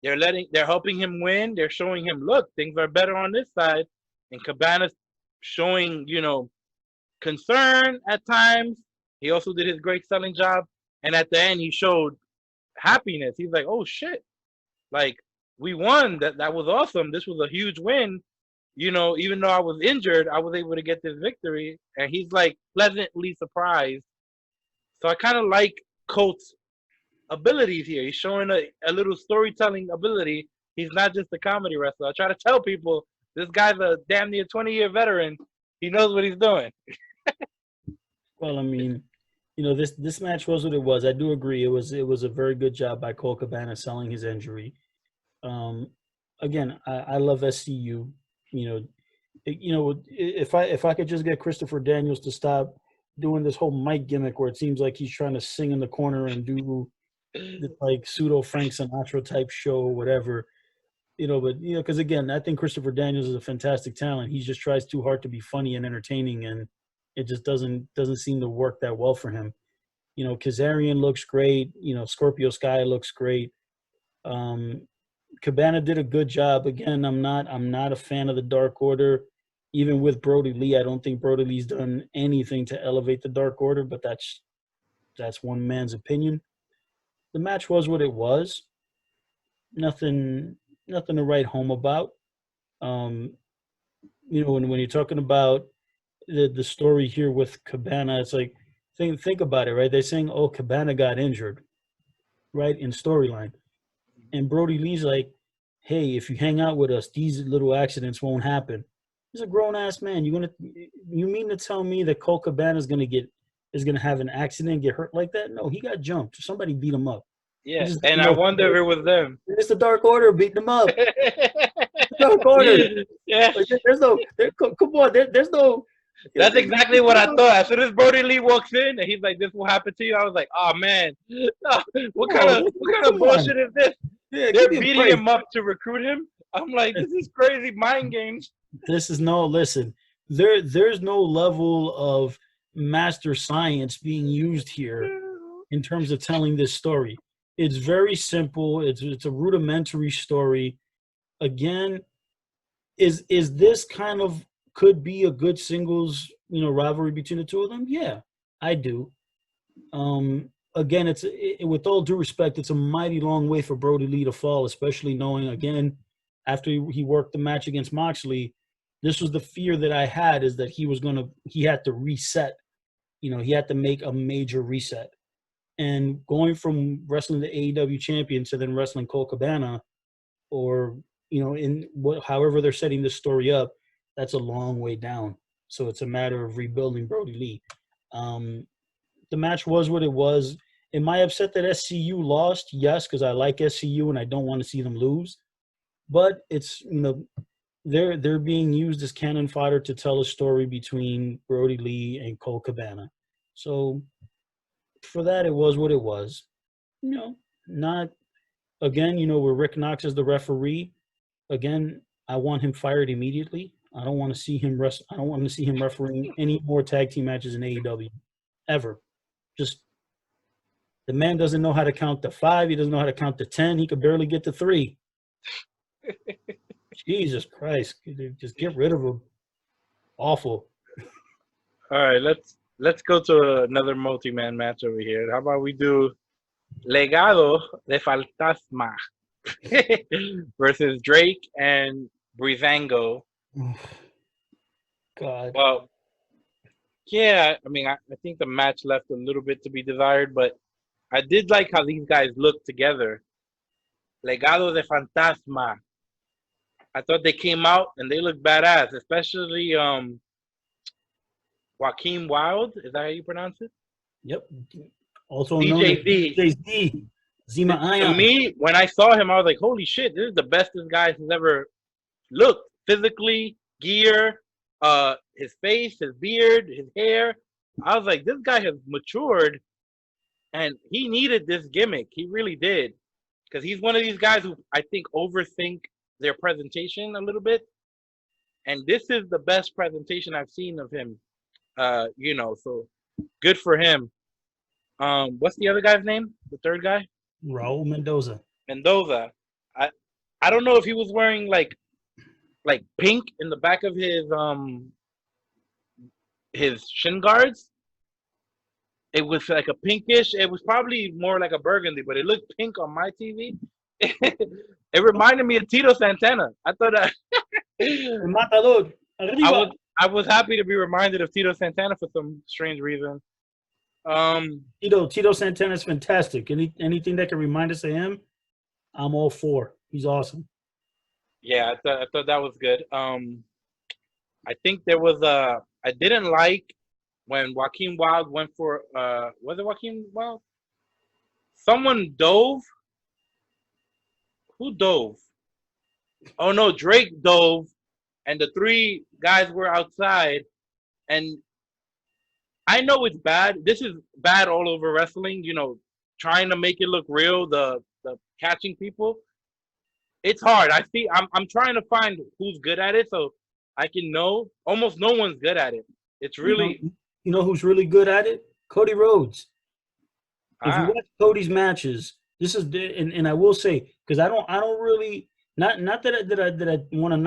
They're helping him win. They're showing him, look, things are better on this side, and Cabana's showing, concern at times. He also did his great selling job, and at the end, he showed happiness. He's like, oh shit, like we won. That was awesome. This was a huge win. Even though I was injured, I was able to get this victory, and he's like pleasantly surprised. So I kind of like Colt's abilities here. He's showing a little storytelling ability. He's not just a comedy wrestler. I try to tell people this guy's a damn near 20-year veteran. He knows what he's doing. Well, I mean, this match was what it was. I do agree. It was a very good job by Colt Cabana selling his injury. Again, I love SCU. If I could just get Christopher Daniels to stop doing this whole mic gimmick where it seems like he's trying to sing in the corner and do this like pseudo Frank Sinatra type show or whatever, but because again, I think Christopher Daniels is a fantastic talent. He just tries too hard to be funny and entertaining, and it just doesn't seem to work that well for him. Kazarian looks great. Scorpio Sky looks great. Cabana did a good job. Again, I'm not a fan of the Dark Order. Even with Brody Lee, I don't think Brody Lee's done anything to elevate the Dark Order, but that's one man's opinion. The match was what it was. Nothing to write home about. When you're talking about the story here with Cabana, it's like think about it, right? They're saying, oh, Cabana got injured, right, in storyline. And Brody Lee's like, hey, if you hang out with us, these little accidents won't happen. He's a grown-ass man. You mean to tell me that Colt Cabana is gonna have an accident and get hurt like that? No, he got jumped. Somebody beat him up. Yeah, and I wonder if it was them. It's the Dark Order beating him up. Dark Order. Yeah. Come on. There's no. That's exactly what I thought. As soon as Brody Lee walks in and he's like, "This will happen to you," I was like, "Oh man, what kind of bullshit is this?" Yeah, they're beating him up to recruit him. I'm like, this is crazy mind games. There's no level of master science being used here in terms of telling this story. It's very simple. It's a rudimentary story. Again, is this kind of could be a good singles, rivalry between the two of them? Yeah, I do. Again, with all due respect, it's a mighty long way for Brody Lee to fall, especially knowing, again, after he worked the match against Moxley, this was the fear that I had, is that he had to reset. He had to make a major reset. And going from wrestling the AEW champion to then wrestling Colt Cabana, or, however they're setting this story up, that's a long way down. So it's a matter of rebuilding Brody Lee. The match was what it was. Am I upset that SCU lost? Yes, because I like SCU and I don't want to see them lose. But it's, they're being used as cannon fodder to tell a story between Brody Lee and Colt Cabana. So for that, it was what it was. Not, again, where Rick Knox is the referee. Again, I want him fired immediately. I don't want to see him I don't want to see him refereeing any more tag team matches in AEW ever. Just, the man doesn't know how to count to 5. He doesn't know how to count to 10. He could barely get to 3. Jesus Christ. Just get rid of him. Awful. All right, let's go to another multi-man match over here. How about we do Legado de Fantasma versus Drake and Breezango. God. Well, yeah, I mean, I think the match left a little bit to be desired, but I did like how these guys looked together. Legado de Fantasma. I thought they came out and they looked badass, especially Joaquin Wild. Is that how you pronounce it? Yep. Also known as DJ Z. DJ Zima To Ion. me, when I saw him, I was like, holy shit, this is the best this guy has ever looked. Physically, gear, his face, his beard, his hair. I was like, this guy has matured and he needed this gimmick. He really did. Because he's one of these guys who I think overthink their presentation a little bit. And this is the best presentation I've seen of him. So good for him. What's the other guy's name? The third guy? Raul Mendoza. Mendoza. I don't know if he was wearing like pink in the back of his shin guards. It was like a pinkish. It was probably more like a burgundy, but it looked pink on my TV. It reminded me of Tito Santana. I thought that Matador. Arriba. I was happy to be reminded of Tito Santana for some strange reason. Tito Santana is fantastic. Anything that can remind us of him, I'm all for. He's awesome. Yeah, I thought that was good. I think there was I didn't like when Joaquin Wild went for was it Joaquin Wild? Someone dove. Who dove? Oh no, Drake dove, and the three guys were outside. And I know it's bad. This is bad all over wrestling. Trying to make it look real. The catching people. It's hard. I'm trying to find who's good at it so I can know. Almost no one's good at it. It's really you know who's really good at it? Cody Rhodes. If you ah watch Cody's matches, this is and I will say because I don't really not that I want to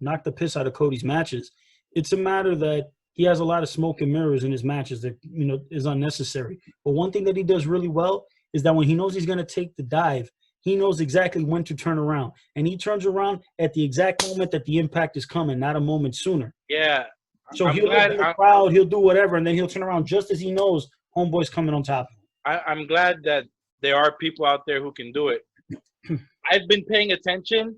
knock the piss out of Cody's matches. It's a matter that he has a lot of smoke and mirrors in his matches that is unnecessary. But one thing that he does really well is that when he knows he's going to take the dive, he knows exactly when to turn around, and he turns around at the exact moment that the impact is coming, not a moment sooner. yeah. So he'll look in the crowd, he'll do whatever, and then he'll turn around just as he knows homeboy's coming on top of him. I'm glad that there are people out there who can do it. I've been paying attention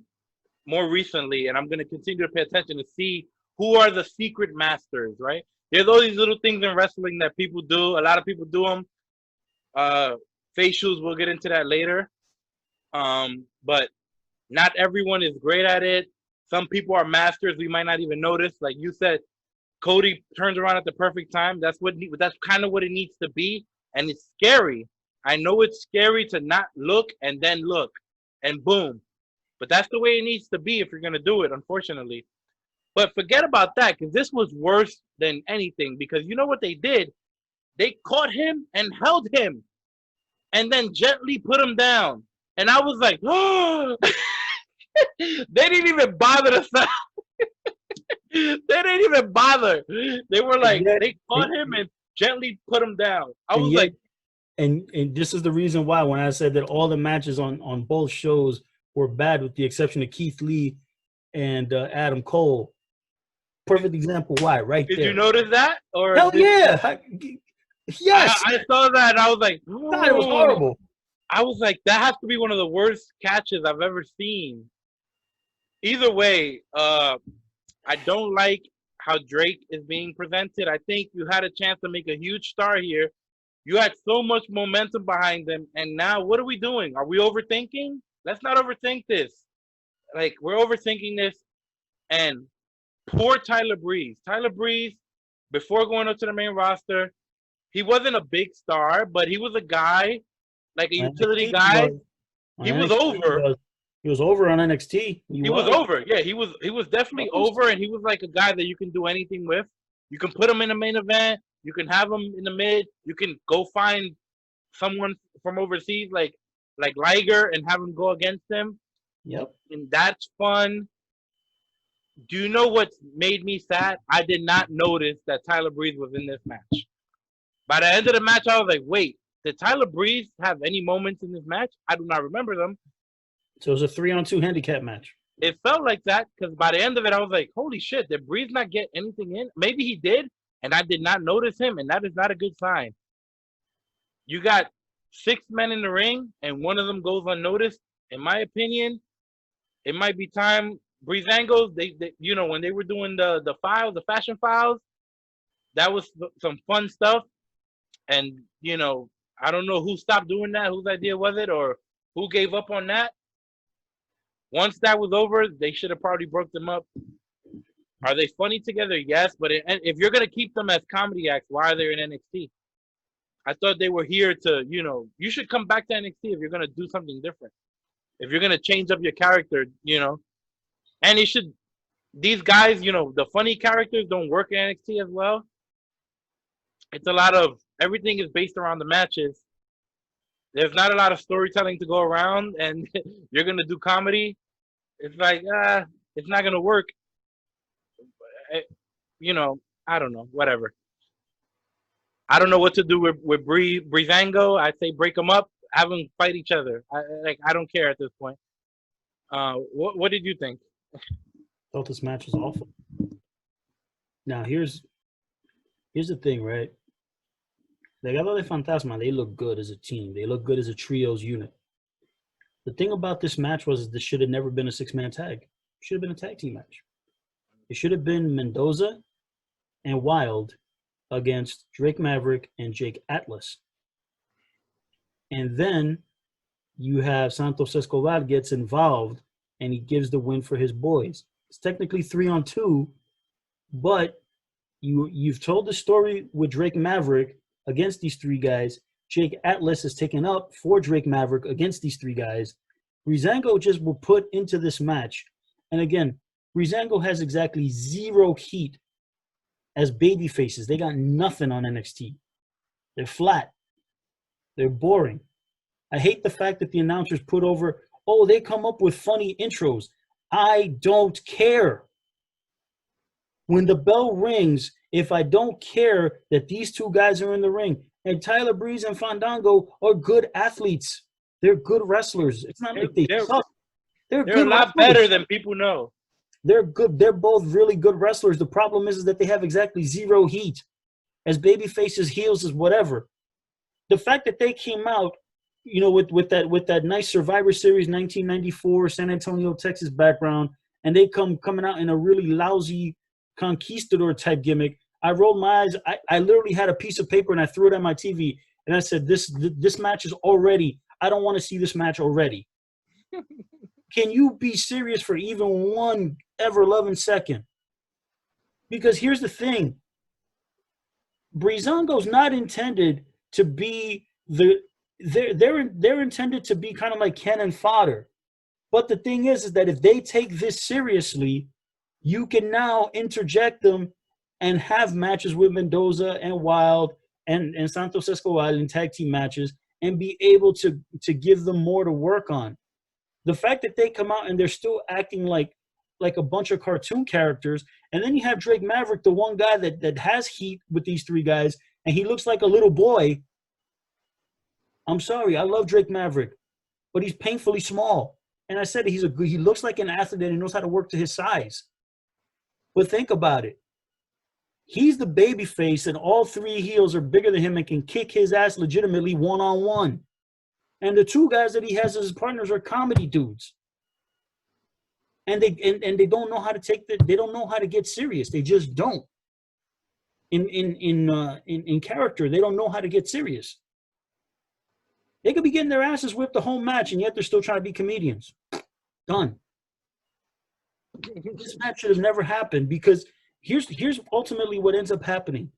more recently, and I'm going to continue to pay attention to see who are the secret masters, right? There's all these little things in wrestling that people do. A lot of people do them. Facials, we'll get into that later. But not everyone is great at it. Some people are masters. We might not even notice. Like you said, Cody turns around at the perfect time. That's kind of what it needs to be. And it's scary. I know it's scary to not look and then look and boom. But that's the way it needs to be if you're going to do it, unfortunately. But forget about that because this was worse than anything because you know what they did? They caught him and held him and then gently put him down. And I was like, oh, they didn't even bother to stop. They didn't even bother. They were like, they caught him and gently put him down. I was like, and this is the reason why when I said that all the matches on both shows were bad, with the exception of Keith Lee and Adam Cole. Perfect example why, right there. Did you notice that? Or hell yeah, yes. I saw that. And I was like, God, it was horrible. I was like, that has to be one of the worst catches I've ever seen. Either way, I don't like how Drake is being presented. I think you had a chance to make a huge star here. You had so much momentum behind them, and now what are we doing? Are we overthinking? Let's not overthink this. Like, we're overthinking this, and poor Tyler Breeze. Tyler Breeze, before going up to the main roster, he wasn't a big star, but he was a guy, like a utility guy. He was over. He was over on NXT. He was over. Yeah, he was definitely over, and he was like a guy that you can do anything with. You can put him in the main event. You can have him in the mid. You can go find someone from overseas like Liger and have him go against him. Yep. And that's fun. Do you know what made me sad? I did not notice that Tyler Breeze was in this match. By the end of the match, I was like, wait, did Tyler Breeze have any moments in this match? I do not remember them. So it was a 3-on-2 handicap match. It felt like that because by the end of it, I was like, holy shit, did Breeze not get anything in? Maybe he did, and I did not notice him, and that is not a good sign. You got 6 men in the ring, and one of them goes unnoticed. In my opinion, it might be time. Breezangos, they when they were doing the files, the fashion files, that was some fun stuff. And I don't know who stopped doing that, whose idea was it, or who gave up on that. Once that was over, they should have probably broke them up. Are they funny together? Yes, but if you're gonna keep them as comedy acts, why are they in NXT? I thought they were here to, you should come back to NXT if you're gonna do something different. If you're gonna change up your character, and it should. These guys, the funny characters don't work in NXT as well. It's a lot of everything is based around the matches. There's not a lot of storytelling to go around, and you're gonna do comedy. It's like, it's not gonna work. I don't know. Whatever. I don't know what to do with Breezango. I say break them up, have them fight each other. I don't care at this point. What did you think? Thought this match was awful. Now here's the thing, right? Legado de Fantasma, they look good as a team. They look good as a trios unit. The thing about this match was this should have never been a 6-man tag. It should have been a tag team match. It should have been Mendoza and Wild against Drake Maverick and Jake Atlas. And then you have Santos Escobar gets involved and he gives the win for his boys. It's technically 3-on-2, but you've told the story with Drake Maverick against these 3 guys. Jake Atlas is taken up for Drake Maverick against these 3 guys. Breezango just will put into this match. And again, Breezango has exactly 0 heat as baby faces. They got nothing on NXT. They're flat. They're boring. I hate the fact that the announcers put over, they come up with funny intros. I don't care. When the bell rings, if I don't care that these 2 guys are in the ring, and Tyler Breeze and Fandango are good athletes. They're good wrestlers. It's not like they suck. They're a lot better than people know. They're good. They're both really good wrestlers. The problem is that they have exactly 0 heat. As baby faces, heels, is whatever. The fact that they came out, with that nice Survivor Series 1994 San Antonio, Texas background, and they coming out in a really lousy conquistador type gimmick. I rolled my eyes. I literally had a piece of paper and I threw it at my TV and I said, this match is already, I don't want to see this match already. Can you be serious for even one ever-loving second? Because here's the thing. Breezango's not intended to be they're intended to be kind of like cannon fodder. But the thing is that if they take this seriously, you can now interject them and have matches with Mendoza and Wild and Santos Escobar in tag team matches and be able to give them more to work on. The fact that they come out and they're still acting like a bunch of cartoon characters, and then you have Drake Maverick, the one guy that has heat with these 3 guys, and he looks like a little boy. I'm sorry, I love Drake Maverick, but he's painfully small. And I said he looks like an athlete and he knows how to work to his size. But think about it. He's the baby face, and all 3 heels are bigger than him and can kick his ass legitimately one-on-one. And the 2 guys that he has as his partners are comedy dudes. And they don't know how to they don't know how to get serious. They just don't. In character, they don't know how to get serious. They could be getting their asses whipped the whole match, and yet they're still trying to be comedians. Done. This match should have never happened because here's ultimately what ends up happening.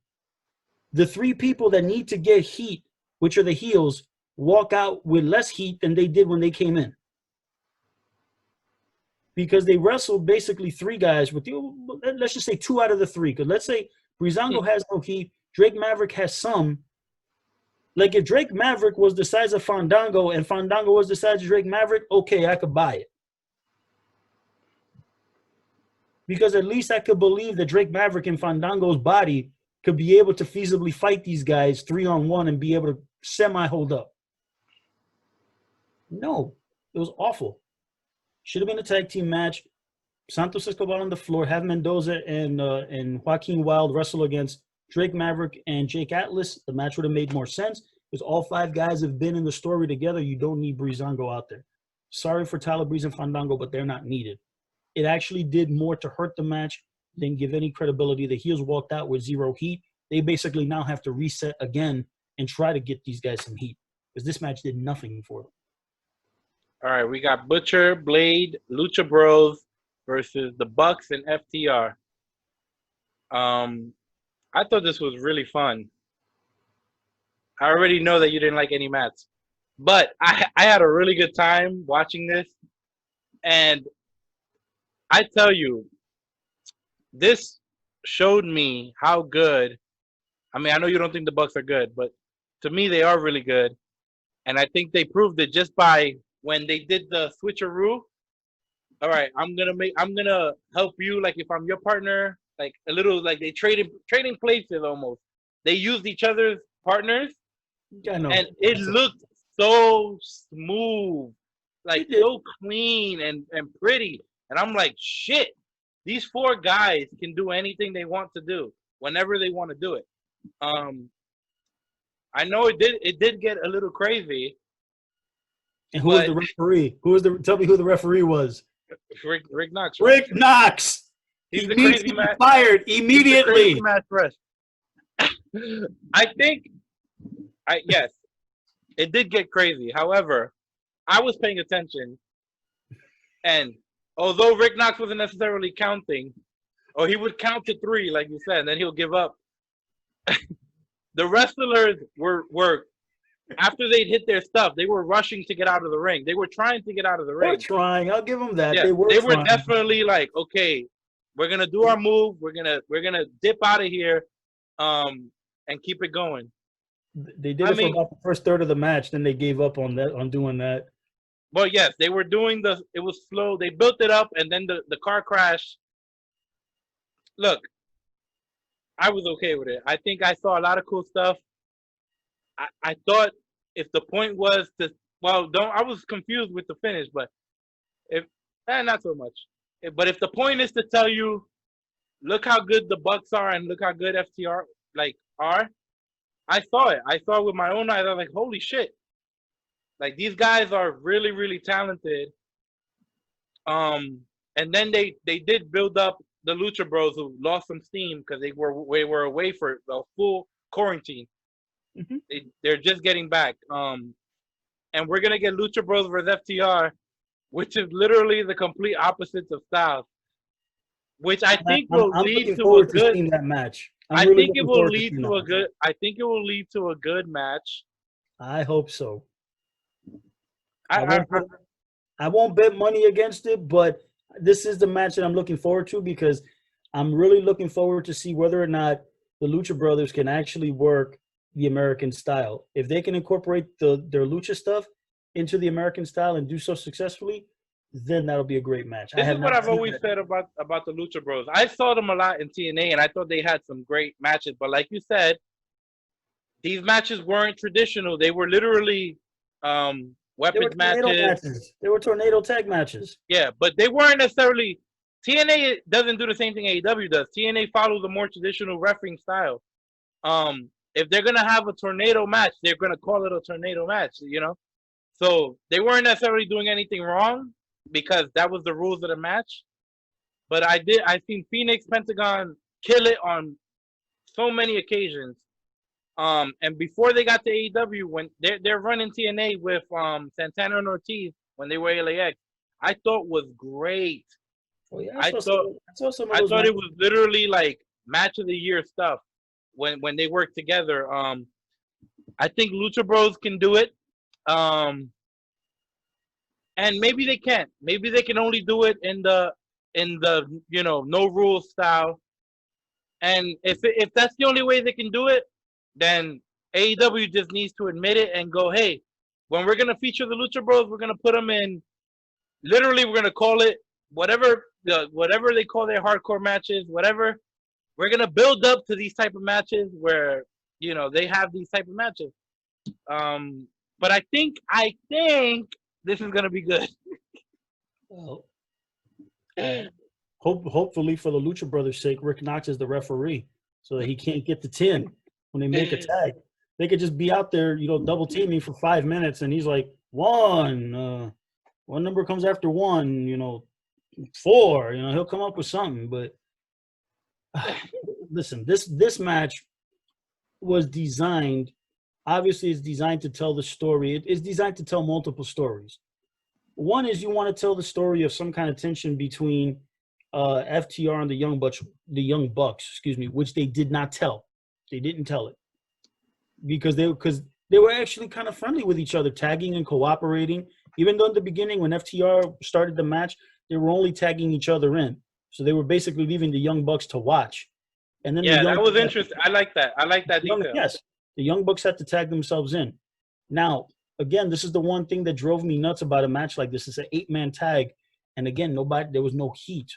The 3 people that need to get heat, which are the heels, walk out with less heat than they did when they came in. Because they wrestled basically 3 guys with let's just say 2 out of the 3. Because let's say Breezango has no heat, Drake Maverick has some. Like if Drake Maverick was the size of Fandango and Fandango was the size of Drake Maverick, okay, I could buy it. because at least I could believe that Drake Maverick and Fandango's body could be able to feasibly fight these guys 3-on-1 and be able to semi-hold up. No, it was awful. Should have been a tag team match. Santos Escobar on the floor, have Mendoza and Joaquin Wilde wrestle against Drake Maverick and Jake Atlas. The match would have made more sense because all 5 guys have been in the story together. You don't need Breezango out there. Sorry for Tyler Breeze and Fandango, but they're not needed. It actually did more to hurt the match than give any credibility. The heels walked out with 0 heat. They basically now have to reset again and try to get these guys some heat because this match did nothing for them. All right, we got Butcher, Blade, Lucha Bros versus the Bucks and FTR. I thought this was really fun. I already know that you didn't like any match, but I had a really good time watching this. And I tell you, this showed me how good. I mean, I know you don't think the Bucks are good, but to me, they are really good. And I think they proved it just by when they did the switcheroo. All right, I'm gonna help you. Like if I'm your partner, like a little, like they trading places almost. They used each other's partners, and it looked so smooth, like so clean and pretty. And I'm like, shit, these 4 guys can do anything they want to do whenever they want to do it. I know it did get a little crazy. And who was the referee? Tell me who the referee was. Rick Knox. Right? Rick Knox. He's the crazy man. Fired immediately. Yes, it did get crazy. However, I was paying attention, and although Rick Knox wasn't necessarily counting, or he would count to 3, like you said, and then he'll give up. The wrestlers were after they'd hit their stuff, they were rushing to get out of the ring. They were trying to get out of the ring. They were trying. I'll give them that. Yeah, they were definitely like, okay, we're gonna do our move. We're gonna dip out of here, and keep it going. They did it for about the first third of the match. Then they gave up on doing that. Well, yes, they were doing it was slow. They built it up, and then the car crash. Look, I was okay with it. I think I saw a lot of cool stuff. I thought if the point was to, I was confused with the finish, but not so much. But if the point is to tell you, look how good the Bucks are and look how good FTR are, I saw it. I saw it with my own eyes. I was like, holy shit. Like these guys are really, really talented. And then they did build up the Lucha Bros who lost some steam because they were away for a full quarantine. Mm-hmm. They're just getting back. And we're gonna get Lucha Bros versus FTR, which is literally the complete opposites of styles. Which I think will lead to a good match. I think it will lead to a good match. I hope so. I won't bet money against it, but this is the match that I'm looking forward to because I'm really looking forward to see whether or not the Lucha Brothers can actually work the American style. If they can incorporate their Lucha stuff into the American style and do so successfully, then that'll be a great match. This is what I've always said about the Lucha Bros. I saw them a lot in TNA, and I thought they had some great matches. But like you said, these matches weren't traditional. They were literally weapons matches. They were tornado tag matches. Yeah, but they weren't necessarily. TNA doesn't do the same thing AEW does. TNA follows a more traditional refereeing style. If they're gonna have a tornado match, they're gonna call it a tornado match, you know. So they weren't necessarily doing anything wrong because that was the rules of the match. But I've seen Phoenix Pentagon kill it on so many occasions. And before they got to AEW, when they're running TNA with Santana and Ortiz when they were LAX, I thought was great. Oh, yeah, I thought it was literally like match of the year stuff when they work together. I think Lucha Bros can do it. And maybe they can't. Maybe they can only do it in the no rules style. And if that's the only way they can do it, then AEW just needs to admit it and go, hey, when we're gonna feature the Lucha Bros, we're gonna put them in. Literally, we're gonna call it whatever they call their hardcore matches, whatever, we're gonna build up to these type of matches where they have these type of matches. But I think this is gonna be good. Well, hopefully for the Lucha Brothers' sake, Rick Knox is the referee so that he can't get the 10 when they make a tag. They could just be out there, double teaming for 5 minutes, and he's like, one number comes after one, 4. He'll come up with something. But listen, this match was designed. Obviously, it's designed to tell the story. It's designed to tell multiple stories. One is you want to tell the story of some kind of tension between FTR and the Young Bucks, which they did not tell. They didn't tell it because they were actually kind of friendly with each other, tagging and cooperating. Even though in the beginning, when FTR started the match, they were only tagging each other in. So they were basically leaving the Young Bucks to watch. And then that was interesting. I like that. I like that detail. Yes, the Young Bucks had to tag themselves in. Now, again, this is the one thing that drove me nuts about a match like this. It's an 8-man tag, and again, there was no heat.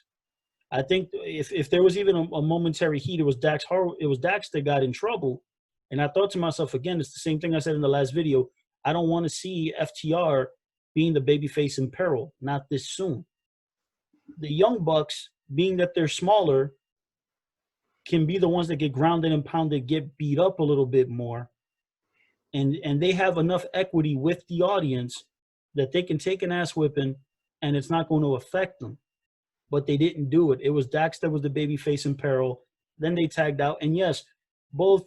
I think if there was even a momentary heat, it was Dax that got in trouble. And I thought to myself, again, it's the same thing I said in the last video. I don't want to see FTR being the babyface in peril, not this soon. The Young Bucks, being that they're smaller, can be the ones that get grounded and pounded, get beat up a little bit more. And they have enough equity with the audience that they can take an ass whipping and it's not going to affect them. But they didn't do it. It was Dax that was the babyface in peril. Then they tagged out. And yes, both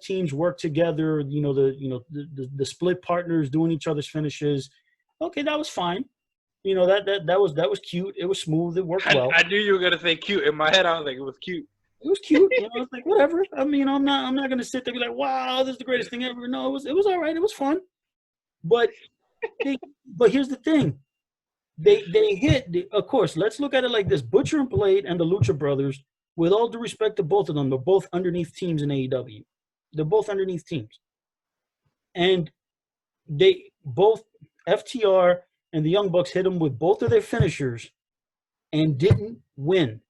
teams worked together, the split partners doing each other's finishes. Okay, that was fine. That was cute. It was smooth. It worked well. I knew you were gonna say cute. In my head, I was like, it was cute. It was cute. It's like whatever. I mean, I'm not gonna sit there and be like, wow, this is the greatest thing ever. No, it was all right. It was fun. But here's the thing. They hit. Of course, let's look at it like this: Butcher and Blade and the Lucha Brothers. With all due respect to both of them, they're both underneath teams in AEW. They're both underneath teams, and they both FTR and the Young Bucks hit them with both of their finishers, and didn't win.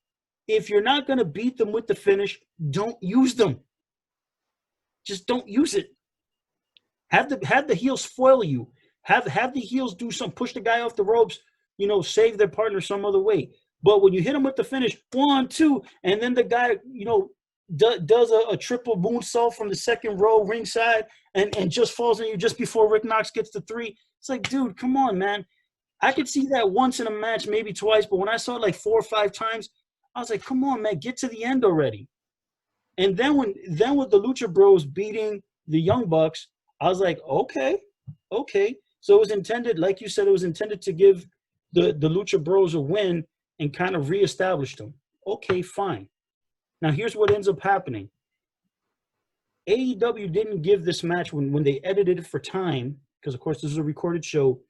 If you're not going to beat them with the finish, don't use them. Just don't use it. Have the heels foil you. Have the heels do some, push the guy off the ropes, save their partner some other way. But when you hit him with the finish, 1, 2, and then the guy, does a triple moonsault from the second row ringside and just falls on you just before Rick Knox gets to 3. It's like, dude, come on, man. I could see that once in a match, maybe twice, but when I saw it like 4 or 5 times, I was like, come on, man, get to the end already. And then with the Lucha Bros beating the Young Bucks, I was like, okay. So it was intended, like you said, it was intended to give the Lucha Bros a win and kind of reestablish them. Okay, fine. Now here's what ends up happening. AEW didn't give this match when they edited it for time, because of course this is a recorded show.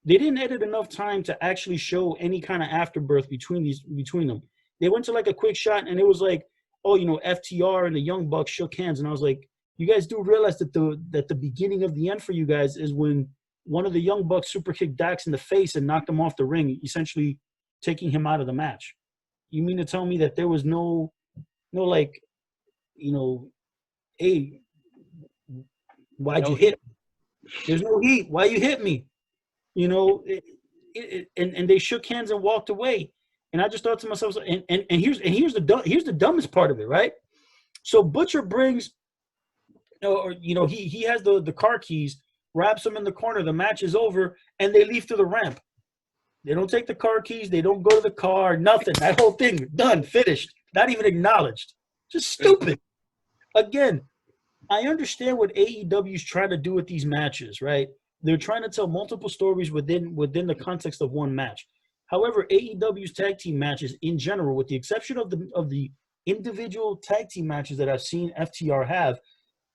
They didn't edit enough time to actually show any kind of afterbirth between them. They went to like a quick shot and it was like, oh, FTR and the Young Bucks shook hands, and I was like, you guys do realize that the beginning of the end for you guys is when one of the Young Bucks super kicked Dax in the face and knocked him off the ring, essentially taking him out of the match. You mean to tell me that there was no like, hey, why'd you hit me? There's no heat. Why you hit me? And they shook hands and walked away. And I just thought to myself, and here's the dumbest part of it, right? So Butcher brings, he has the car keys, wraps them in the corner. The match is over, and they leave to the ramp. They don't take the car keys. They don't go to the car. Nothing. That whole thing done, finished, not even acknowledged. Just stupid. Again, I understand what AEW is trying to do with these matches, right? They're trying to tell multiple stories within the context of one match. However, AEW's tag team matches in general, with the exception of the individual tag team matches that I've seen FTR have,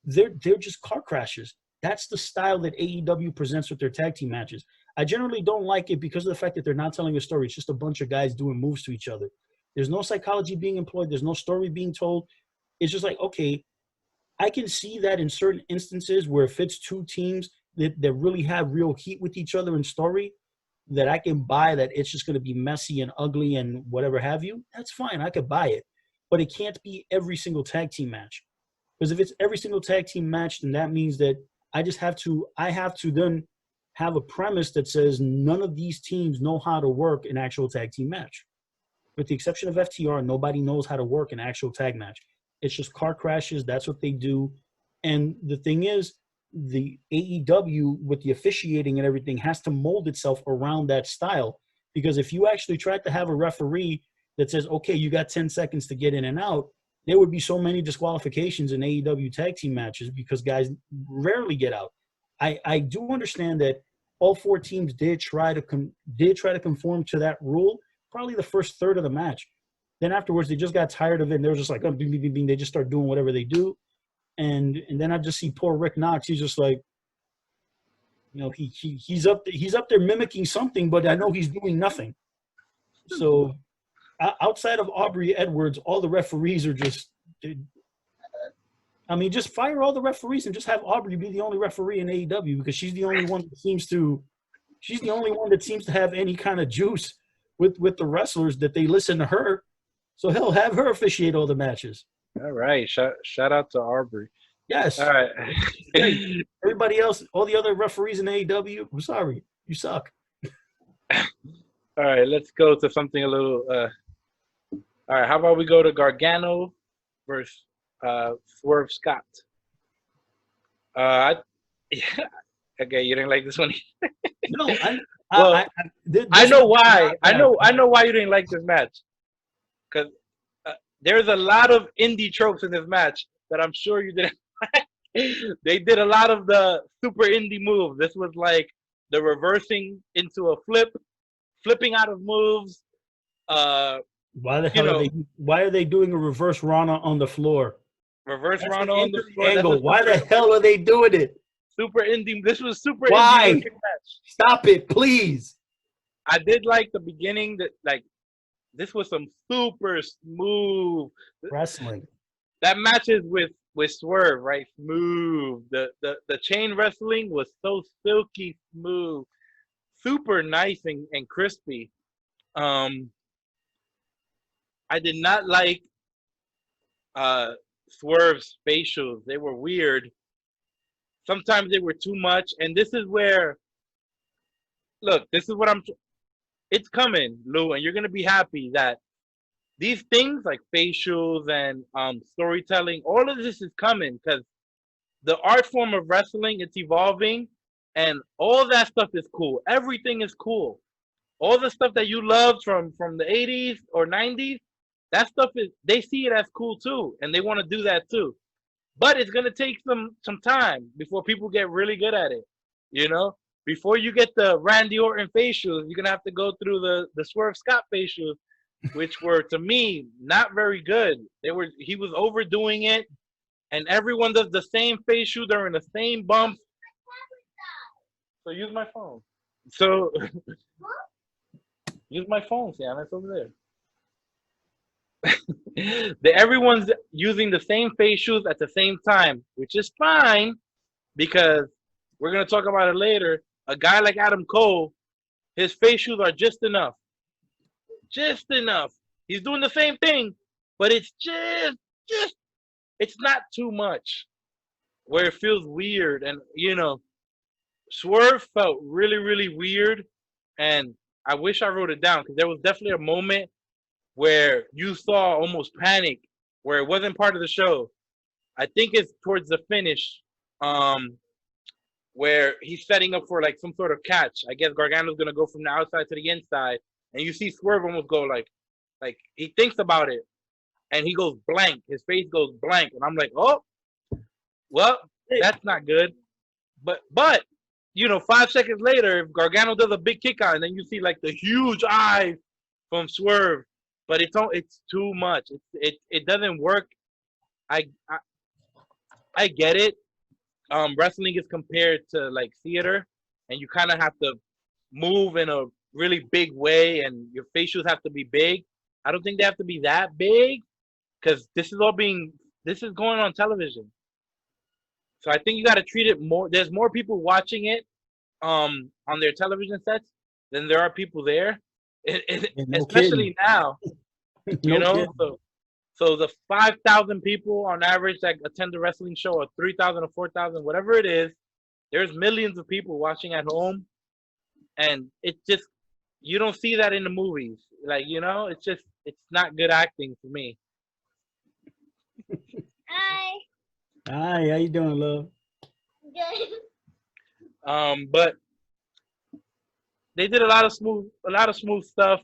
they're just car crashes. That's the style that AEW presents with their tag team matches. I generally don't like it because of the fact that they're not telling a story. It's just a bunch of guys doing moves to each other. There's no psychology being employed. There's no story being told. It's just like, okay, I can see that in certain instances where it fits 2 teams that really have real heat with each other in story. that I can buy that it's just going to be messy and ugly and whatever have you, that's fine. I could buy it. But it can't be every single tag team match. Because if it's every single tag team match, then that means that I have to then have a premise that says none of these teams know how to work an actual tag team match. With the exception of FTR, nobody knows how to work an actual tag match. It's just car crashes. That's what they do. And the thing is, the AEW with the officiating and everything has to mold itself around that style. Because if you actually tried to have a referee that says, okay, you got 10 seconds to get in and out, there would be so many disqualifications in AEW tag team matches because guys rarely get out. I do understand that all four teams did try to conform to that rule, probably the first third of the match. Then afterwards, they just got tired of it, and they were just like, oh, bing, bing, bing, bing. They just start doing whatever they do. And then I just see poor Rick Knox. He's just like, you know, he's up there mimicking something, but I know he's doing nothing. So outside of Aubrey Edwards, all the referees are just – I mean, just fire all the referees and just have Aubrey be the only referee in AEW because she's the only one that seems to have any kind of juice with the wrestlers that they listen to her. So he'll have her officiate all the matches. All right. Shout out to Aubrey. Yes. All right. Everybody else, all the other referees in AEW, I'm sorry. You suck. All right. Let's go to something a little all right. How about we go to Gargano versus Swerve Scott? Okay, you didn't like this one? No, I know why. I know why you didn't like this match. Because there's a lot of indie tropes in this match that I'm sure you didn't like. They did a lot of the super indie moves. This was like the reversing into a flipping out of moves. Why the hell why are they doing a reverse Rana on the floor? Reverse Rana on the floor. Angle. Why the hell are they doing it? Super indie. This was super Why? indie match. Stop it, please. I did like the beginning that this was some super smooth wrestling. That matches with Swerve, right? Smooth. The chain wrestling was so silky smooth, super nice and crispy. I did not like Swerve's facials. They were weird. Sometimes they were too much. And this is where, look, this is what it's coming, Lou, and you're going to be happy that these things like facials and storytelling, all of this is coming because the art form of wrestling, it's evolving, and all that stuff is cool. Everything is cool. All the stuff that you loved from the 80s or 90s, that stuff they see it as cool too, and they want to do that too. But it's gonna take some time before people get really good at it. You know, before you get the Randy Orton facials, you're gonna have to go through the Swerve Scott facials, which were to me not very good. He was overdoing it, and everyone does the same facial during the same bump. So use my phone. So use my phone, Sam. It's over there. Everyone's using the same facials at the same time, which is fine because we're going to talk about it later. A guy like Adam Cole, his facials are just enough. Just enough. He's doing the same thing, but it's just it's not too much where it feels weird. And, you know, Swerve felt really, really weird. And I wish I wrote it down because there was definitely a moment where you saw almost panic, where it wasn't part of the show. I think it's towards the finish, where he's setting up for like some sort of catch. I guess Gargano's gonna go from the outside to the inside, and you see Swerve almost go like he thinks about it, and he goes blank. His face goes blank, and I'm like, oh, well, that's not good. But you know, 5 seconds later, if Gargano does a big kick out, and then you see like the huge eyes from Swerve. But it's too much. It doesn't work. I get it. Wrestling is compared to like theater, and you kind of have to move in a really big way, and your facials have to be big. I don't think they have to be that big because this is going on television. So I think you got to treat it more. There's more people watching it on their television sets. then there are people there. No Especially kidding. now, you No know. kidding. So the 5,000 people on average that attend the wrestling show, or 3,000 or 4,000, whatever it is, there's millions of people watching at home, and it just you don't see that in the movies. Like, it's not good acting for me. Hi. Hi, how you doing, love? Good. But they did a lot of smooth stuff.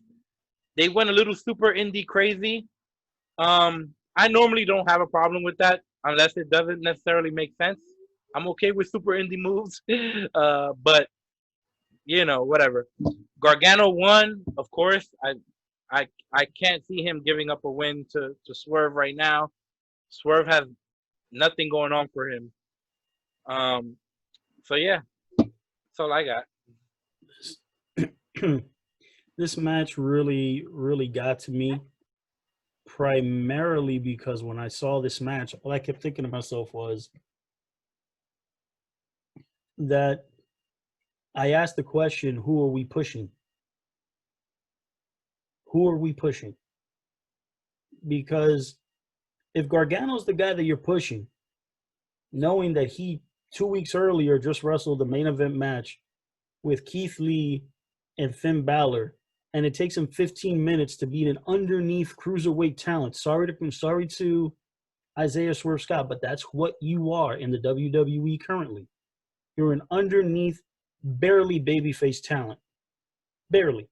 They went a little super indie crazy. I normally don't have a problem with that unless it doesn't necessarily make sense. I'm okay with super indie moves, but whatever. Gargano won, of course. I can't see him giving up a win to Swerve right now. Swerve has nothing going on for him. So yeah, that's all I got. This match really, really got to me, primarily because when I saw this match, all I kept thinking to myself was that I asked the question, who are we pushing? Who are we pushing? Because if Gargano's the guy that you're pushing, knowing that he 2 weeks earlier just wrestled the main event match with Keith Lee and Finn Balor, and it takes him 15 minutes to beat an underneath cruiserweight talent. Sorry to Isaiah Swerve Scott, but that's what you are in the WWE currently. You're an underneath, barely babyface talent. Barely.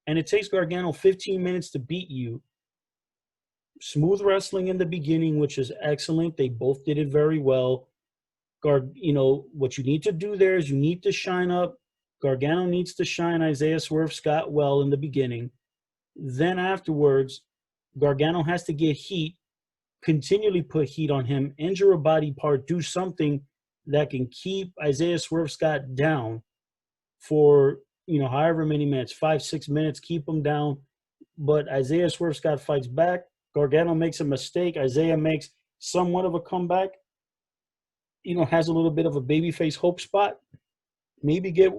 And it takes Gargano 15 minutes to beat you. Smooth wrestling in the beginning, which is excellent. They both did it very well. What you need to do there is you need to shine up. Gargano needs to shine Isaiah Swerve Scott well in the beginning. Then afterwards, Gargano has to get heat, continually put heat on him, injure a body part, do something that can keep Isaiah Swerve Scott down for, however many minutes, 5-6 minutes, keep him down. But Isaiah Swerve Scott fights back. Gargano makes a mistake. Isaiah makes somewhat of a comeback. Has a little bit of a babyface hope spot. Maybe get,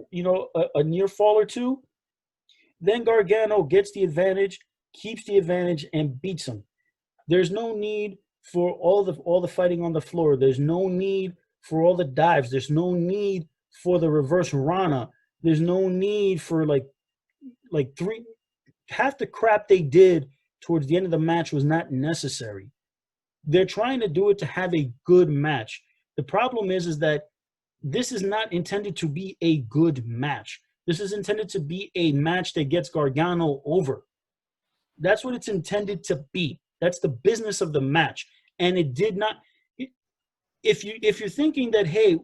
a near fall or two. Then Gargano gets the advantage, keeps the advantage, and beats him. There's no need for all the fighting on the floor. There's no need for all the dives. There's no need for the reverse Rana. There's no need for like half the crap they did towards the end of the match was not necessary. They're trying to do it to have a good match. The problem is that this is not intended to be a good match. This is intended to be a match that gets Gargano over. That's what it's intended to be. That's the business of the match. And it did not. If you're thinking that, hey,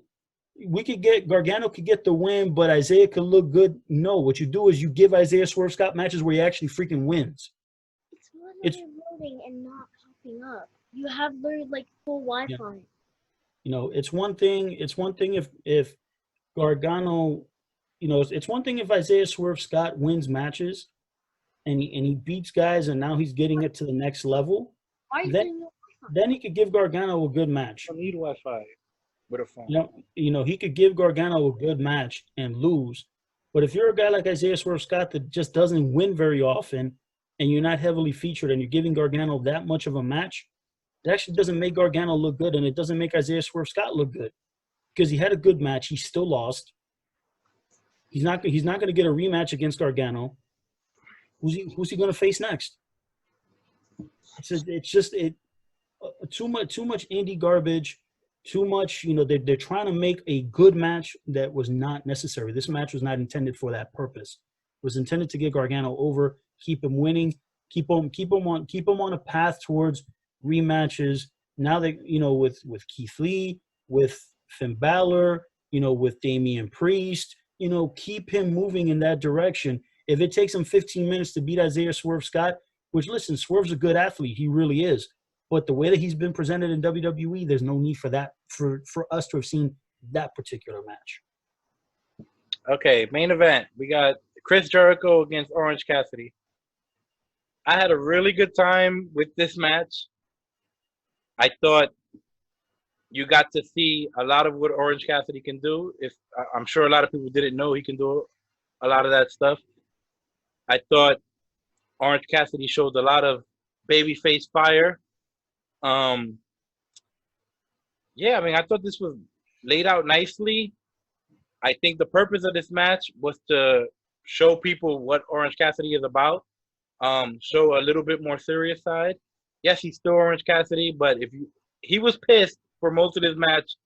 Gargano could get the win, but Isaiah could look good. No, what you do is you give Isaiah Swerve Scott matches where he actually freaking wins. It's more like you're loading and not popping up. You have learned like full Wi-Fi. Yeah. It's one thing. It's one thing if Gargano, it's one thing if Isaiah Swerve Scott wins matches, and he beats guys, and now he's getting it to the next level. Then he could give Gargano a good match. I don't need Wi-Fi with a phone. He could give Gargano a good match and lose. But if you're a guy like Isaiah Swerve Scott that just doesn't win very often, and you're not heavily featured, and you're giving Gargano that much of a match, it actually doesn't make Gargano look good, and it doesn't make Isaiah Swerve Scott look good, because he had a good match. He still lost. He's not going to get a rematch against Gargano. Who's he going to face next? It's just too much indie garbage. Too much, they're trying to make a good match that was not necessary. This match was not intended for that purpose. It was intended to get Gargano over, keep him winning, keep him on a path towards rematches. Now that with Keith Lee, with Finn Balor, with Damian Priest, keep him moving in that direction. If it takes him 15 minutes to beat Isaiah Swerve Scott, which, listen, Swerve's a good athlete, he really is. But the way that he's been presented in WWE, there's no need for that, for us to have seen that particular match. Okay, main event. We got Chris Jericho against Orange Cassidy. I had a really good time with this match. I thought you got to see a lot of what Orange Cassidy can do. I'm sure a lot of people didn't know he can do a lot of that stuff. I thought Orange Cassidy showed a lot of babyface fire. Um, yeah, I mean, I thought this was laid out nicely. I think the purpose of this match was to show people what Orange Cassidy is about. Show a little bit more serious side. Yes, he's still Orange Cassidy, but he was pissed for most of this match,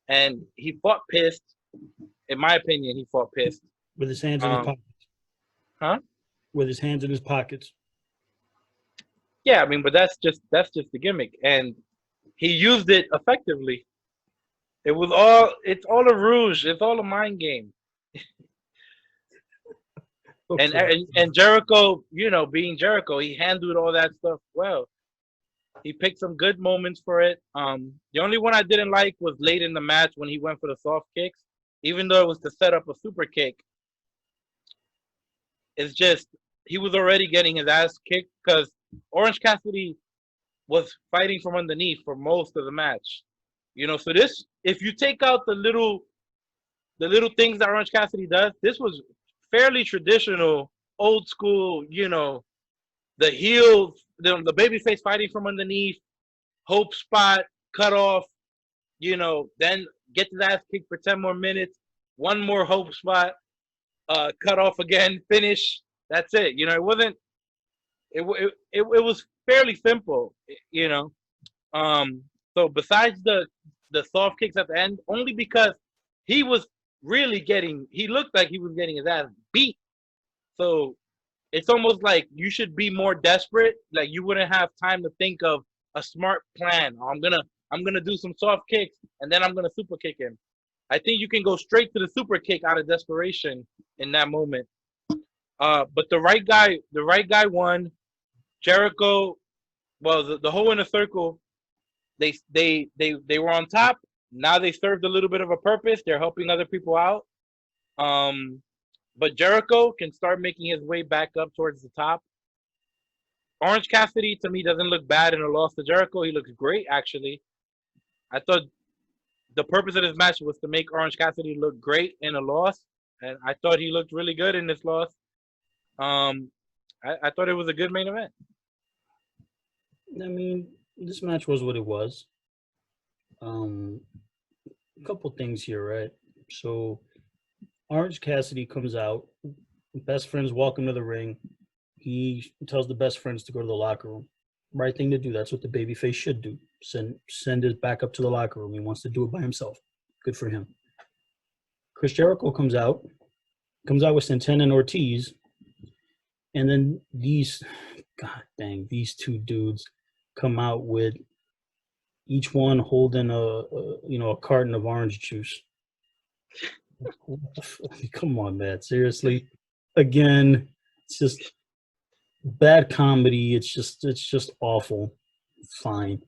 and he fought pissed. In my opinion, he fought pissed. With his hands in his pockets. Huh? With his hands in his pockets. Yeah, I mean, but that's just the gimmick, and he used it effectively. It's all a rouge. It's all a mind game. Okay. And Jericho, being Jericho, he handled all that stuff well. He picked some good moments for it. The only one I didn't like was late in the match when he went for the soft kicks, even though it was to set up a super kick. It's just he was already getting his ass kicked because Orange Cassidy was fighting from underneath for most of the match. So this, if you take out the little things that Orange Cassidy does, this was fairly traditional, old school, the heel, the babyface fighting from underneath, hope spot, cut off, then get his ass kicked for 10 more minutes, one more hope spot, cut off again, finish. That's it. It wasn't. It was fairly simple. So besides the soft kicks at the end, only because he was really he looked like he was getting his ass beat. So it's almost like you should be more desperate. Like you wouldn't have time to think of a smart plan. I'm gonna do some soft kicks and then I'm gonna super kick him. I think you can go straight to the super kick out of desperation in that moment. But the right guy won. Jericho, well, the whole inner circle, they were on top. Now they served a little bit of a purpose. They're helping other people out. But Jericho can start making his way back up towards the top. Orange Cassidy, to me, doesn't look bad in a loss to Jericho. He looks great, actually. I thought the purpose of this match was to make Orange Cassidy look great in a loss, and I thought he looked really good in this loss. I thought it was a good main event. I mean, this match was what it was. A couple things here, right? So Orange Cassidy comes out, best friends walk him to the ring. He tells the best friends to go to the locker room. Right thing to do. That's what the babyface should do. Send it back up to the locker room. He wants to do it by himself. Good for him. Chris Jericho comes out with Santana and Ortiz, and then these two dudes come out with each one holding a carton of orange juice. Come on, man. Seriously. Again, it's just bad comedy. It's just awful. Fine.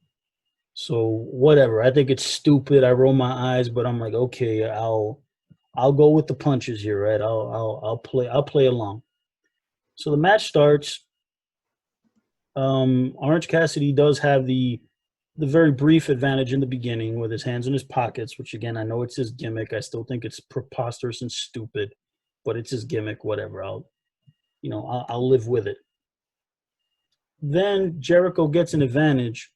So whatever. I think it's stupid. I roll my eyes, but I'm like, okay, I'll go with the punches here, right? I'll play along. So the match starts. Orange Cassidy does have the very brief advantage in the beginning with his hands in his pockets, which again, I know it's his gimmick. I still think it's preposterous and stupid, but it's his gimmick, whatever. I'll live with it. Then Jericho gets an advantage,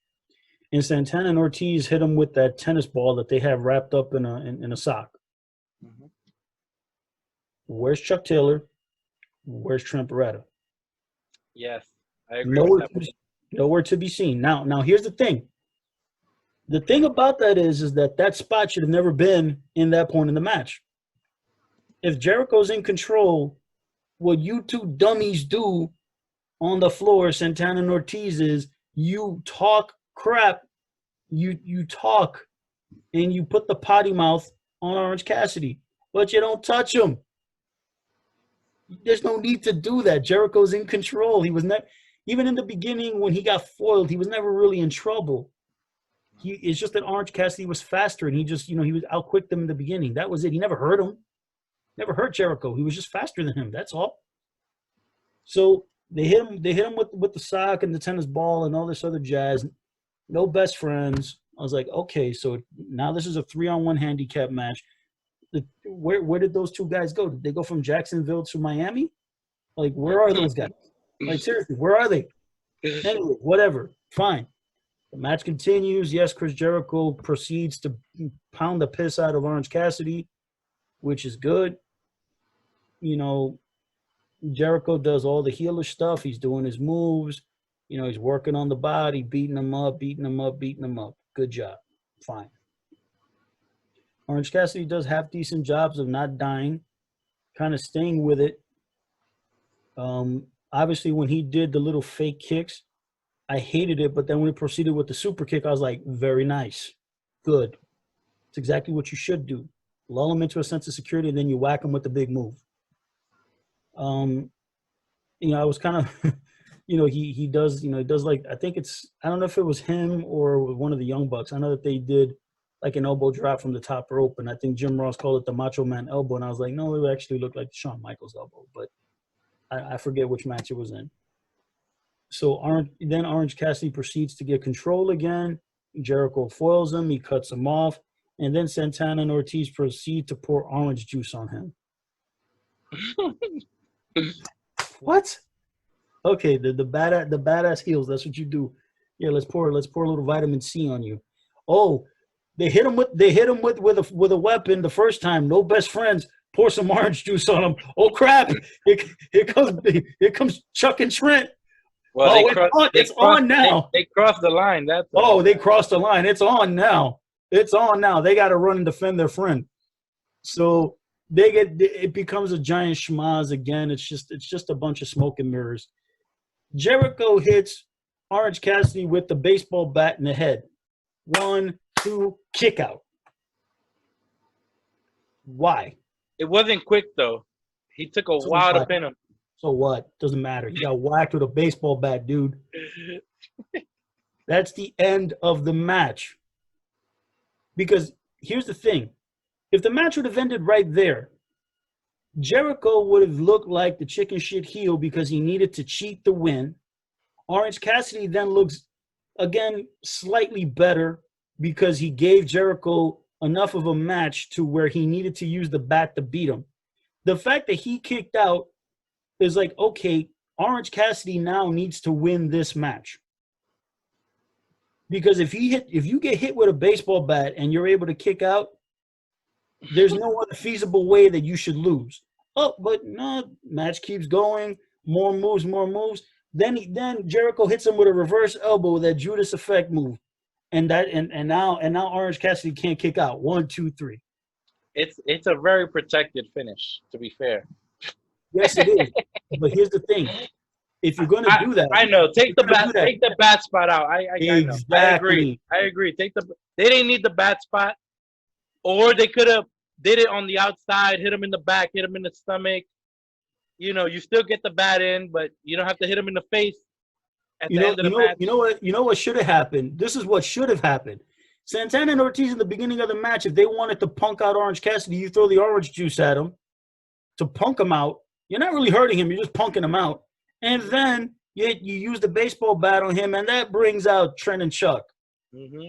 and Santana and Ortiz hit him with that tennis ball that they have wrapped up in a sock. Mm-hmm. Where's Chuck Taylor? Where's Trent Beretta? Yes, I agree. Nowhere to be seen. Now here's the thing. The thing about that is that spot should have never been in that point in the match. If Jericho's in control, what you two dummies do on the floor, Santana and Ortiz, is you talk crap, you talk, and you put the potty mouth on Orange Cassidy, but you don't touch him. There's no need to do that. Jericho's in control. He was never, even in the beginning when he got foiled, he was never really in trouble. It's just that Orange Cassidy was faster, and he just, he was outquicked them in the beginning. That was it. He never hurt him. Never hurt Jericho. He was just faster than him. That's all. So they hit him with the sock and the tennis ball and all this other jazz. No best friends. I was like, okay, so now this is a 3-on-1 handicap match. Where did those two guys go? Did they go from Jacksonville to Miami? Like, where are those guys? Like, seriously, where are they? Anyway, whatever. Fine. The match continues. Yes, Chris Jericho proceeds to pound the piss out of Orange Cassidy, which is good. You know, Jericho does all the healer stuff. He's doing his moves. You know, he's working on the body, beating him up. Good job. Fine. Orange Cassidy does have decent jobs of not dying, kind of staying with it. Obviously, when he did the little fake kicks, I hated it. But then when he proceeded with the super kick, I was like, very nice. Good. It's exactly what you should do. Lull him into a sense of security, and then you whack him with the big move. You know, I was kind of, you know, he does like, I think I don't know if it was him or one of the Young Bucks. I know that they did like an elbow drop from the top rope, and I think Jim Ross called it the Macho Man elbow, and I was like, no, it actually looked like Shawn Michaels elbow, but I forget which match it was in. So Orange Cassidy proceeds to get control again. Jericho foils him, he cuts him off, and then Santana and Ortiz proceed to pour orange juice on him. What? Okay, the badass heels. That's what you do. Yeah, let's pour a little vitamin C on you. Oh, they hit him with a weapon the first time. No best friends. Pour some orange juice on him. Oh crap! Here comes Chuck and Trent. Well, it's on now. They crossed the line. That's they crossed the line. It's on now. It's on now. They got to run and defend their friend. So it becomes a giant schmaz again. It's just a bunch of smoke and mirrors. Jericho hits Orange Cassidy with the baseball bat in the head. 1, 2, kick out. Why? It wasn't quick though. He took a while to pin him. So what? Doesn't matter. He got whacked with a baseball bat, dude. That's the end of the match. Because here's the thing. If the match would have ended right there, Jericho would have looked like the chicken shit heel because he needed to cheat the win. Orange Cassidy then looks, again, slightly better because he gave Jericho enough of a match to where he needed to use the bat to beat him. The fact that he kicked out is like, okay, Orange Cassidy now needs to win this match. Because if you get hit with a baseball bat and you're able to kick out, there's no other feasible way that you should lose. Oh, but no, match keeps going. More moves. Then Jericho hits him with a reverse elbow, that Judas effect move. And now Orange Cassidy can't kick out. 1, 2, 3. It's a very protected finish, to be fair. Yes, it is. But here's the thing. If you're going to do that, I know. Take the bat spot out. Exactly. I agree. They didn't need the bat spot, or they could have did it on the outside, hit him in the back, hit him in the stomach. You know, you still get the bat in, but you don't have to hit him in the face at the end of the match. You know what should have happened? This is what should have happened. Santana and Ortiz in the beginning of the match, if they wanted to punk out Orange Cassidy, you throw the orange juice at him to punk him out. You're not really hurting him. You're just punking him out. And then you use the baseball bat on him, and that brings out Trent and Chuck. Mm-hmm.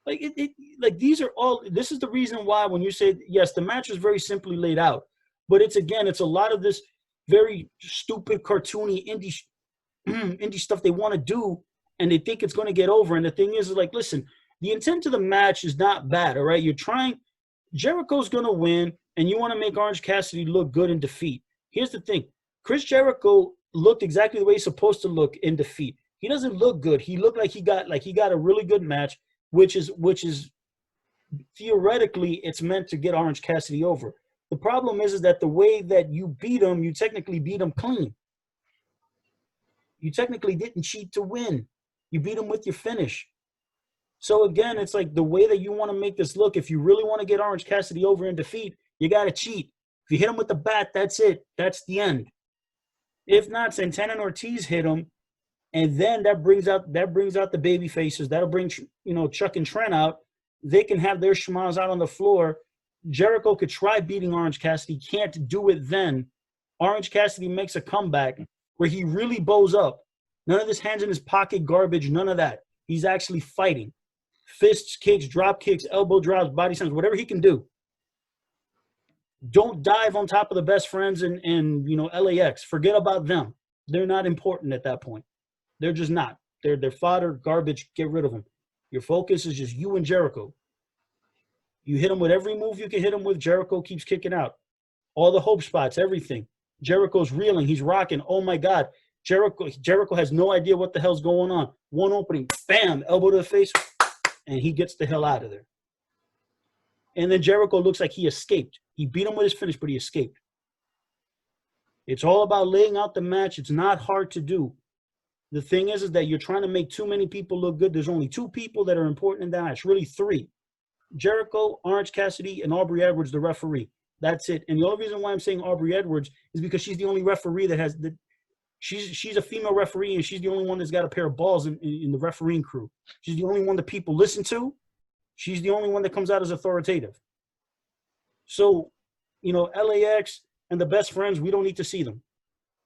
Like these are all. This is the reason why when you say yes, the match is very simply laid out, but it's a lot of this very stupid, cartoony indie stuff they want to do, and they think it's going to get over. And the thing is like, listen, the intent of the match is not bad. All right, you're trying. Jericho's going to win, and you want to make Orange Cassidy look good in defeat. Here's the thing: Chris Jericho looked exactly the way he's supposed to look in defeat. He doesn't look good. He looked like he got a really good match, which is theoretically it's meant to get Orange Cassidy over. The problem is that the way that you beat him, you technically beat him clean. You technically didn't cheat to win. You beat him with your finish. So again, it's like the way that you want to make this look. If you really want to get Orange Cassidy over in defeat, you got to cheat. If you hit him with the bat, that's it. That's the end. If not, Santana and Ortiz hit him, and then that brings out the baby faces. That'll bring Chuck and Trent out. They can have their schmaz out on the floor. Jericho could try beating Orange Cassidy, can't do it then. Orange Cassidy makes a comeback where he really bows up. None of this hands in his pocket garbage, none of that. He's actually fighting. Fists, kicks, drop kicks, elbow drops, body slams, whatever he can do. Don't dive on top of the best friends and LAX. Forget about them. They're not important at that point. They're just not. They're fodder, garbage. Get rid of them. Your focus is just you and Jericho. You hit him with every move you can hit him with. Jericho keeps kicking out. All the hope spots, everything. Jericho's reeling. He's rocking. Oh, my God. Jericho has no idea what the hell's going on. One opening, bam, elbow to the face, and he gets the hell out of there. And then Jericho looks like he escaped. He beat him with his finish, but he escaped. It's all about laying out the match. It's not hard to do. The thing is that you're trying to make too many people look good. There's only 2 people that are important in that match, really 3. Jericho, Orange Cassidy, and Aubrey Edwards, the referee. That's it. And the only reason why I'm saying Aubrey Edwards is because she's the only referee that has the. She's a female referee, and she's the only one that's got a pair of balls in the refereeing crew. She's the only one that people listen to. She's the only one that comes out as authoritative. So, LAX and the best friends, we don't need to see them.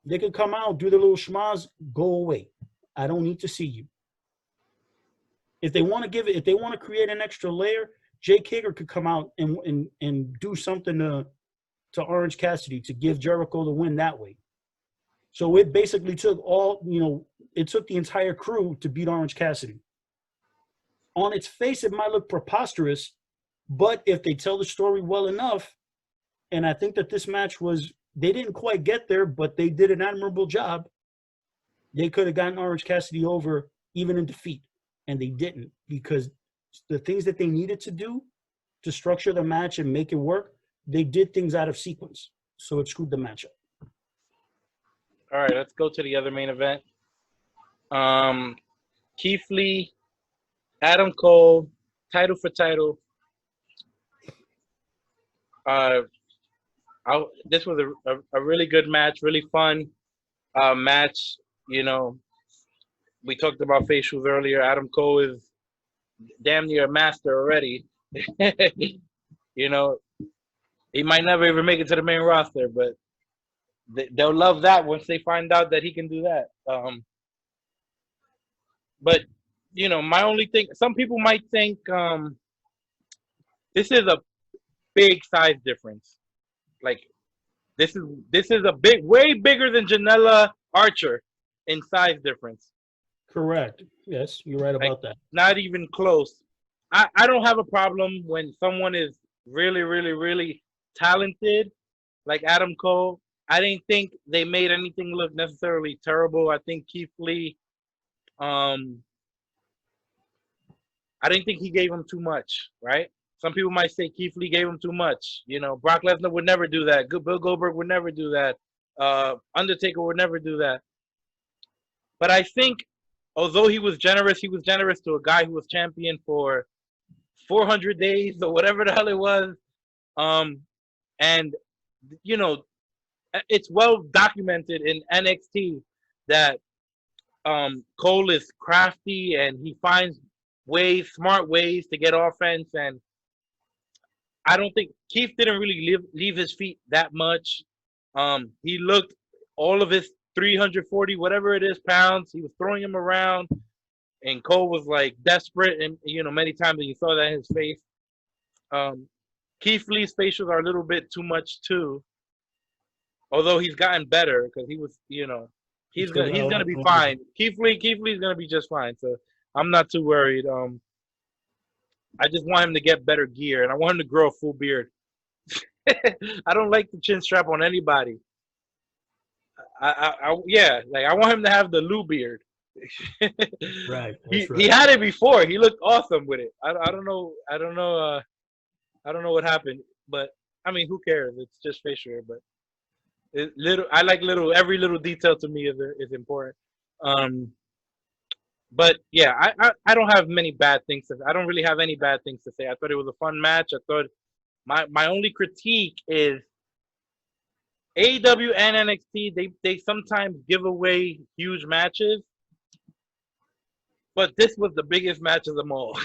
They could come out, do their little schmaz, go away. I don't need to see you. If they want to create an extra layer, Jake Hager could come out and do something to Orange Cassidy to give Jericho the win that way. So it basically took it took the entire crew to beat Orange Cassidy. On its face, it might look preposterous, but if they tell the story well enough, and I think that this match they didn't quite get there, but they did an admirable job. They could have gotten Orange Cassidy over even in defeat, and they didn't, because the things that they needed to do to structure the match and make it work, they did things out of sequence. So it screwed the matchup. All right, let's go to the other main event. Keith Lee, Adam Cole, title for title. This was a really good match, really fun match. We talked about facials earlier. Adam Cole is damn near a master already. He might never even make it to the main roster, but they'll love that once they find out that he can do that. But my only thing, some people might think this is a big size difference. Like this is a way bigger than Janela Archer in size difference. Correct. Yes, you're right about that. Not even close. I don't have a problem when someone is really, really, really talented, like Adam Cole. I didn't think they made anything look necessarily terrible. I think Keith Lee, I didn't think he gave him too much, right? Some people might say Keith Lee gave him too much. Brock Lesnar would never do that. Bill Goldberg would never do that. Undertaker would never do that. But I think, although he was generous to a guy who was champion for 400 days or whatever the hell it was. And, it's well documented in NXT that Cole is crafty and he finds smart ways to get offense. And I don't think Keith didn't really leave his feet that much. He looked all of his 340, whatever it is, pounds. He was throwing him around, and Cole was like desperate, and many times you saw that in his face. Keith Lee's facials are a little bit too much too, although he's gotten better because he was, he's gonna be fine. Keith Lee's gonna be just fine. So I'm not too worried. I just want him to get better gear, and I want him to grow a full beard. I don't like the chin strap on anybody. I want him to have the Lou beard. Right. He had it before. He looked awesome with it. I don't know what happened, but I mean, who cares? It's just facial hair. But every little detail to me is important. But yeah, I don't have many bad things to say. I don't really have any bad things to say. I thought it was a fun match. I thought my only critique is AEW and NXT, they sometimes give away huge matches, but this was the biggest match of them all.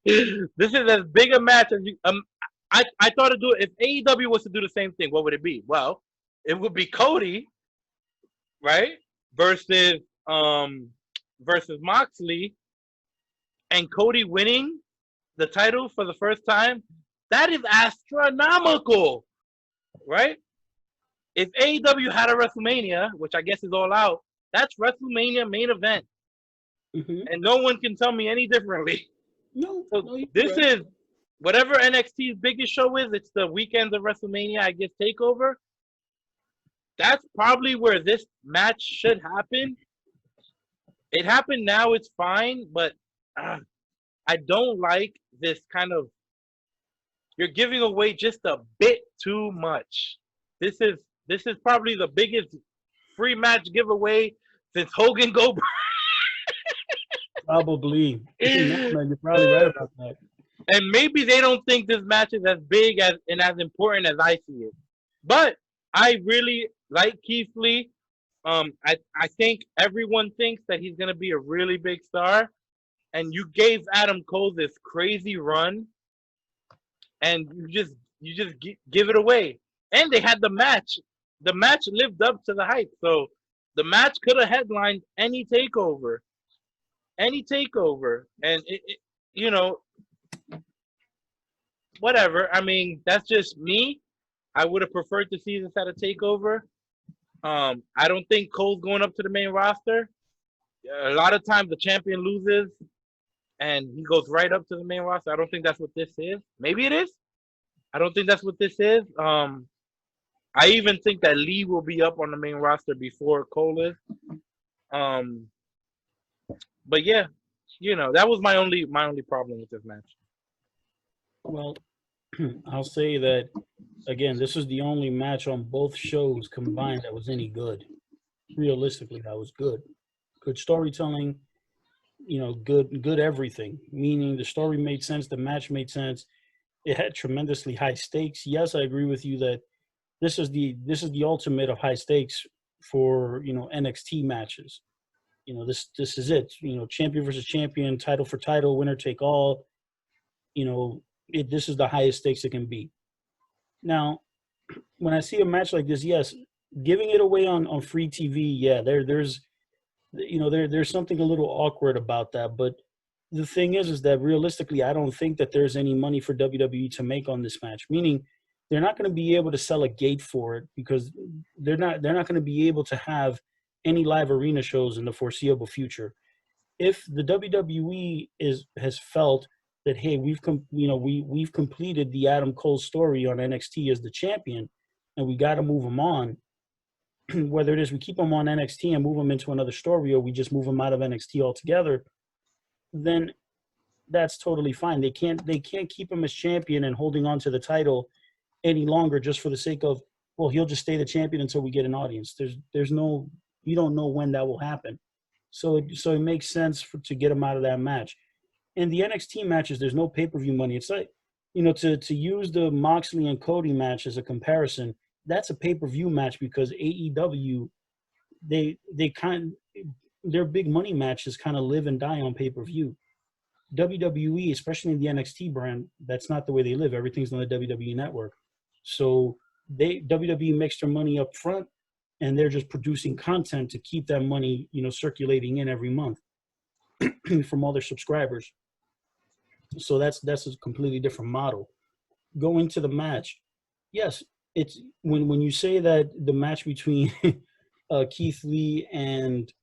This is as big a match as you. I thought to do it. If AEW was to do the same thing, what would it be? Well, it would be Cody, right, versus Moxley, and Cody winning the title for the first time. That is astronomical. right? If AEW had a WrestleMania, which I guess is All Out, that's WrestleMania main event, and no one can tell me any differently. No, So no, you're this right. is whatever NXT's biggest show is. It's the weekends of WrestleMania. I guess Takeover. That's probably where this match should happen. It happened now. It's fine, but I don't like this kind of. You're giving away just a bit too much. This is probably the biggest free match giveaway since Hogan Goldberg. Probably. No, man, you're probably right about that. And maybe they don't think this match is as big as and as important as I see it. But I really like Keith Lee. I think everyone thinks that he's gonna be a really big star, and you gave Adam Cole this crazy run, and you just give it away. And they had the match. The match lived up to the hype. So the match could have headlined any takeover, and you know, whatever. I mean, that's just me. I would have preferred to see this at a takeover. I don't think Cole's going up to the main roster. A lot of times the champion loses and he goes right up to the main roster. I don't think that's what this is. Maybe it is. I don't think that's what this is. I even think that Lee will be up on the main roster before Cole is. But yeah, that was my only problem with this match. Well, I'll say that again. This is the only match on both shows combined that was any good. Realistically, that was good. Good storytelling. Good everything. Meaning the story made sense, the match made sense. It had tremendously high stakes. Yes, I agree with you that this is the ultimate of high stakes for NXT matches. This is it. Champion versus champion, title for title, winner take all. This is the highest stakes it can be. Now, when I see a match like this, yes, giving it away on free TV, yeah, there's something a little awkward about that. But the thing is that realistically, I don't think that there's any money for WWE to make on this match. Meaning, they're not going to be able to sell a gate for it because they're not going to be able to have any live arena shows in the foreseeable future. If the WWE has felt that, hey, we've completed the Adam Cole story on NXT as the champion, and we got to move him on. Whether it is we keep him on NXT and move him into another story, or we just move him out of NXT altogether, then that's totally fine. They can't keep him as champion and holding on to the title any longer just for the sake of, well, he'll just stay the champion until we get an audience. There's no, you don't know when that will happen. So it makes sense to get him out of that match. In the NXT matches, there's no pay-per-view money. It's like, to use the Moxley and Cody match as a comparison, that's a pay-per-view match because AEW, their big money matches kind of live and die on pay-per-view. WWE, especially in the NXT brand, that's not the way they live. Everything's on the WWE network. So WWE makes their money up front, and they're just producing content to keep that money, circulating in every month from all their subscribers. So that's a completely different model. Going to the match, yes, it's when you say that the match between Keith Lee and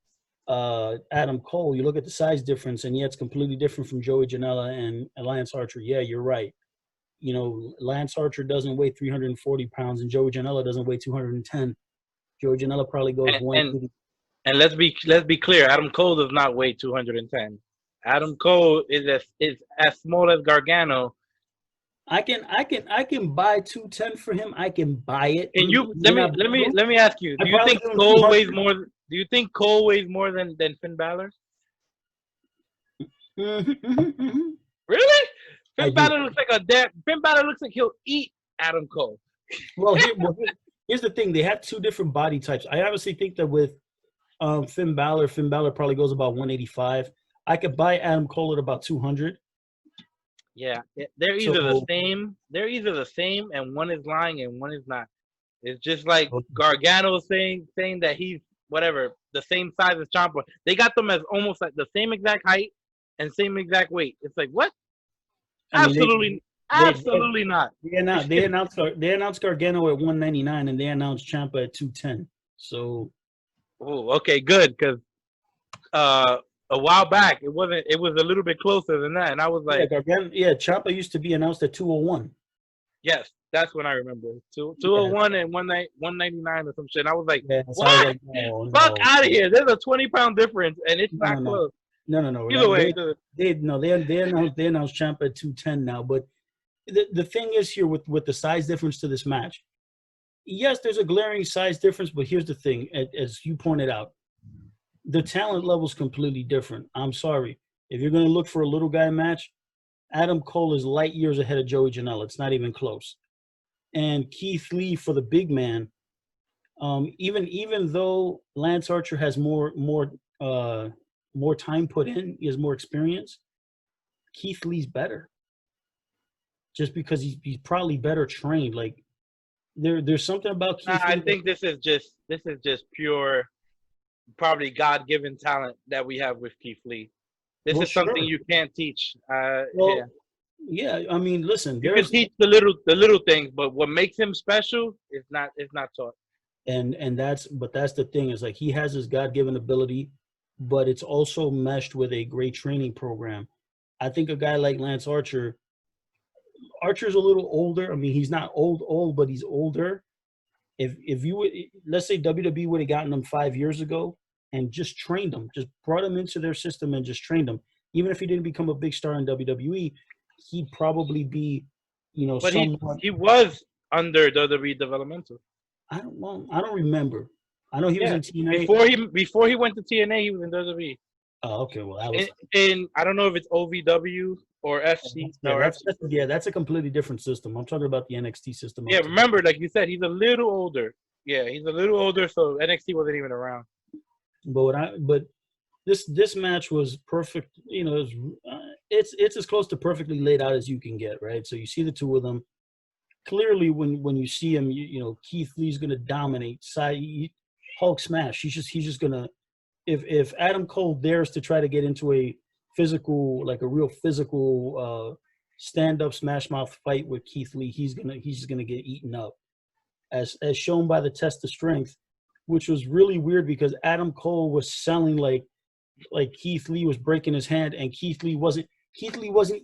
Adam Cole, you look at the size difference, and yeah, it's completely different from Joey Janela and Lance Archer. Yeah, you're right. Lance Archer doesn't weigh 340 pounds, and Joey Janela doesn't weigh 210. Joey Janela probably goes 180. And let's be clear. Adam Cole does not weigh 210. Adam Cole is as small as Gargano. I can buy 210 for him. I can buy it. And let me ask you. Do you think Cole weighs more? Do you think Cole weighs more than Finn Balor? Really? Finn Balor looks like he'll eat Adam Cole. Well, here's the thing. They have two different body types. I obviously think that with Finn Balor probably goes about 185. I could buy Adam Cole at about 200. Yeah, they're either the same. They're either the same, and one is lying and one is not. It's just like Gargano saying that he's whatever the same size as Ciampa. They got them as almost like the same exact height and same exact weight. It's like what? Absolutely, Absolutely not. They announced Gargano at 199, and they announced Ciampa at 210. So, Oh, okay, good, because a while back it wasn't. It was a little bit closer than that, and I was like, Ciampa used to be announced at 201. yes, that's when I remember 201 and 199 or some shit. And I was like, So what? I was like, no, Fuck out of here! There's a 20-pound difference, and it's no, not close. no. Either way, They announced Ciampa at 210 now. But the thing is here with the size difference to this match. Yes, there's a glaring size difference, but here's the thing: as you pointed out, the talent level is completely different. I'm sorry. If you're going to look for a little guy match, Adam Cole is light years ahead of Joey Janela. It's not even close. And Keith Lee for the big man, even though Lance Archer has more time put in, he has more experience, Keith Lee's better. Just because he's probably better trained. Like there's something about Keith Lee. I think this is just pure, probably God-given talent that we have with Keith Lee. This is something you can't teach. Yeah, I mean, listen, you can teach the little things, but what makes him special is not taught. And that's the thing, is like he has his God-given ability, but it's also meshed with a great training program. I think a guy like Lance Archer's a little older. I mean, he's not old, but he's older. If you would, let's say WWE would have gotten him 5 years ago and just trained him, just brought him into their system and just trained him, even if he didn't become a big star in WWE, he'd probably be, But he was under WWE developmental. I don't remember. I know he was in TNA. Before he went to TNA, he was in WWE. Oh, okay. Well, that was in I don't know if it's OVW or FC. That's a completely different system. I'm talking about the NXT system. Yeah, remember, like you said, he's a little older. Yeah, he's a little older, so NXT wasn't even around. But this match was perfect. It's as close to perfectly laid out as you can get, right? So you see the two of them. Clearly, when you see him, Keith Lee's going to dominate. Hulk smash. He's just going to. If Adam Cole dares to try to get into a real physical stand-up smash mouth fight with Keith Lee, he's just gonna get eaten up, as shown by the test of strength, which was really weird because Adam Cole was selling like Keith Lee was breaking his hand, and Keith Lee wasn't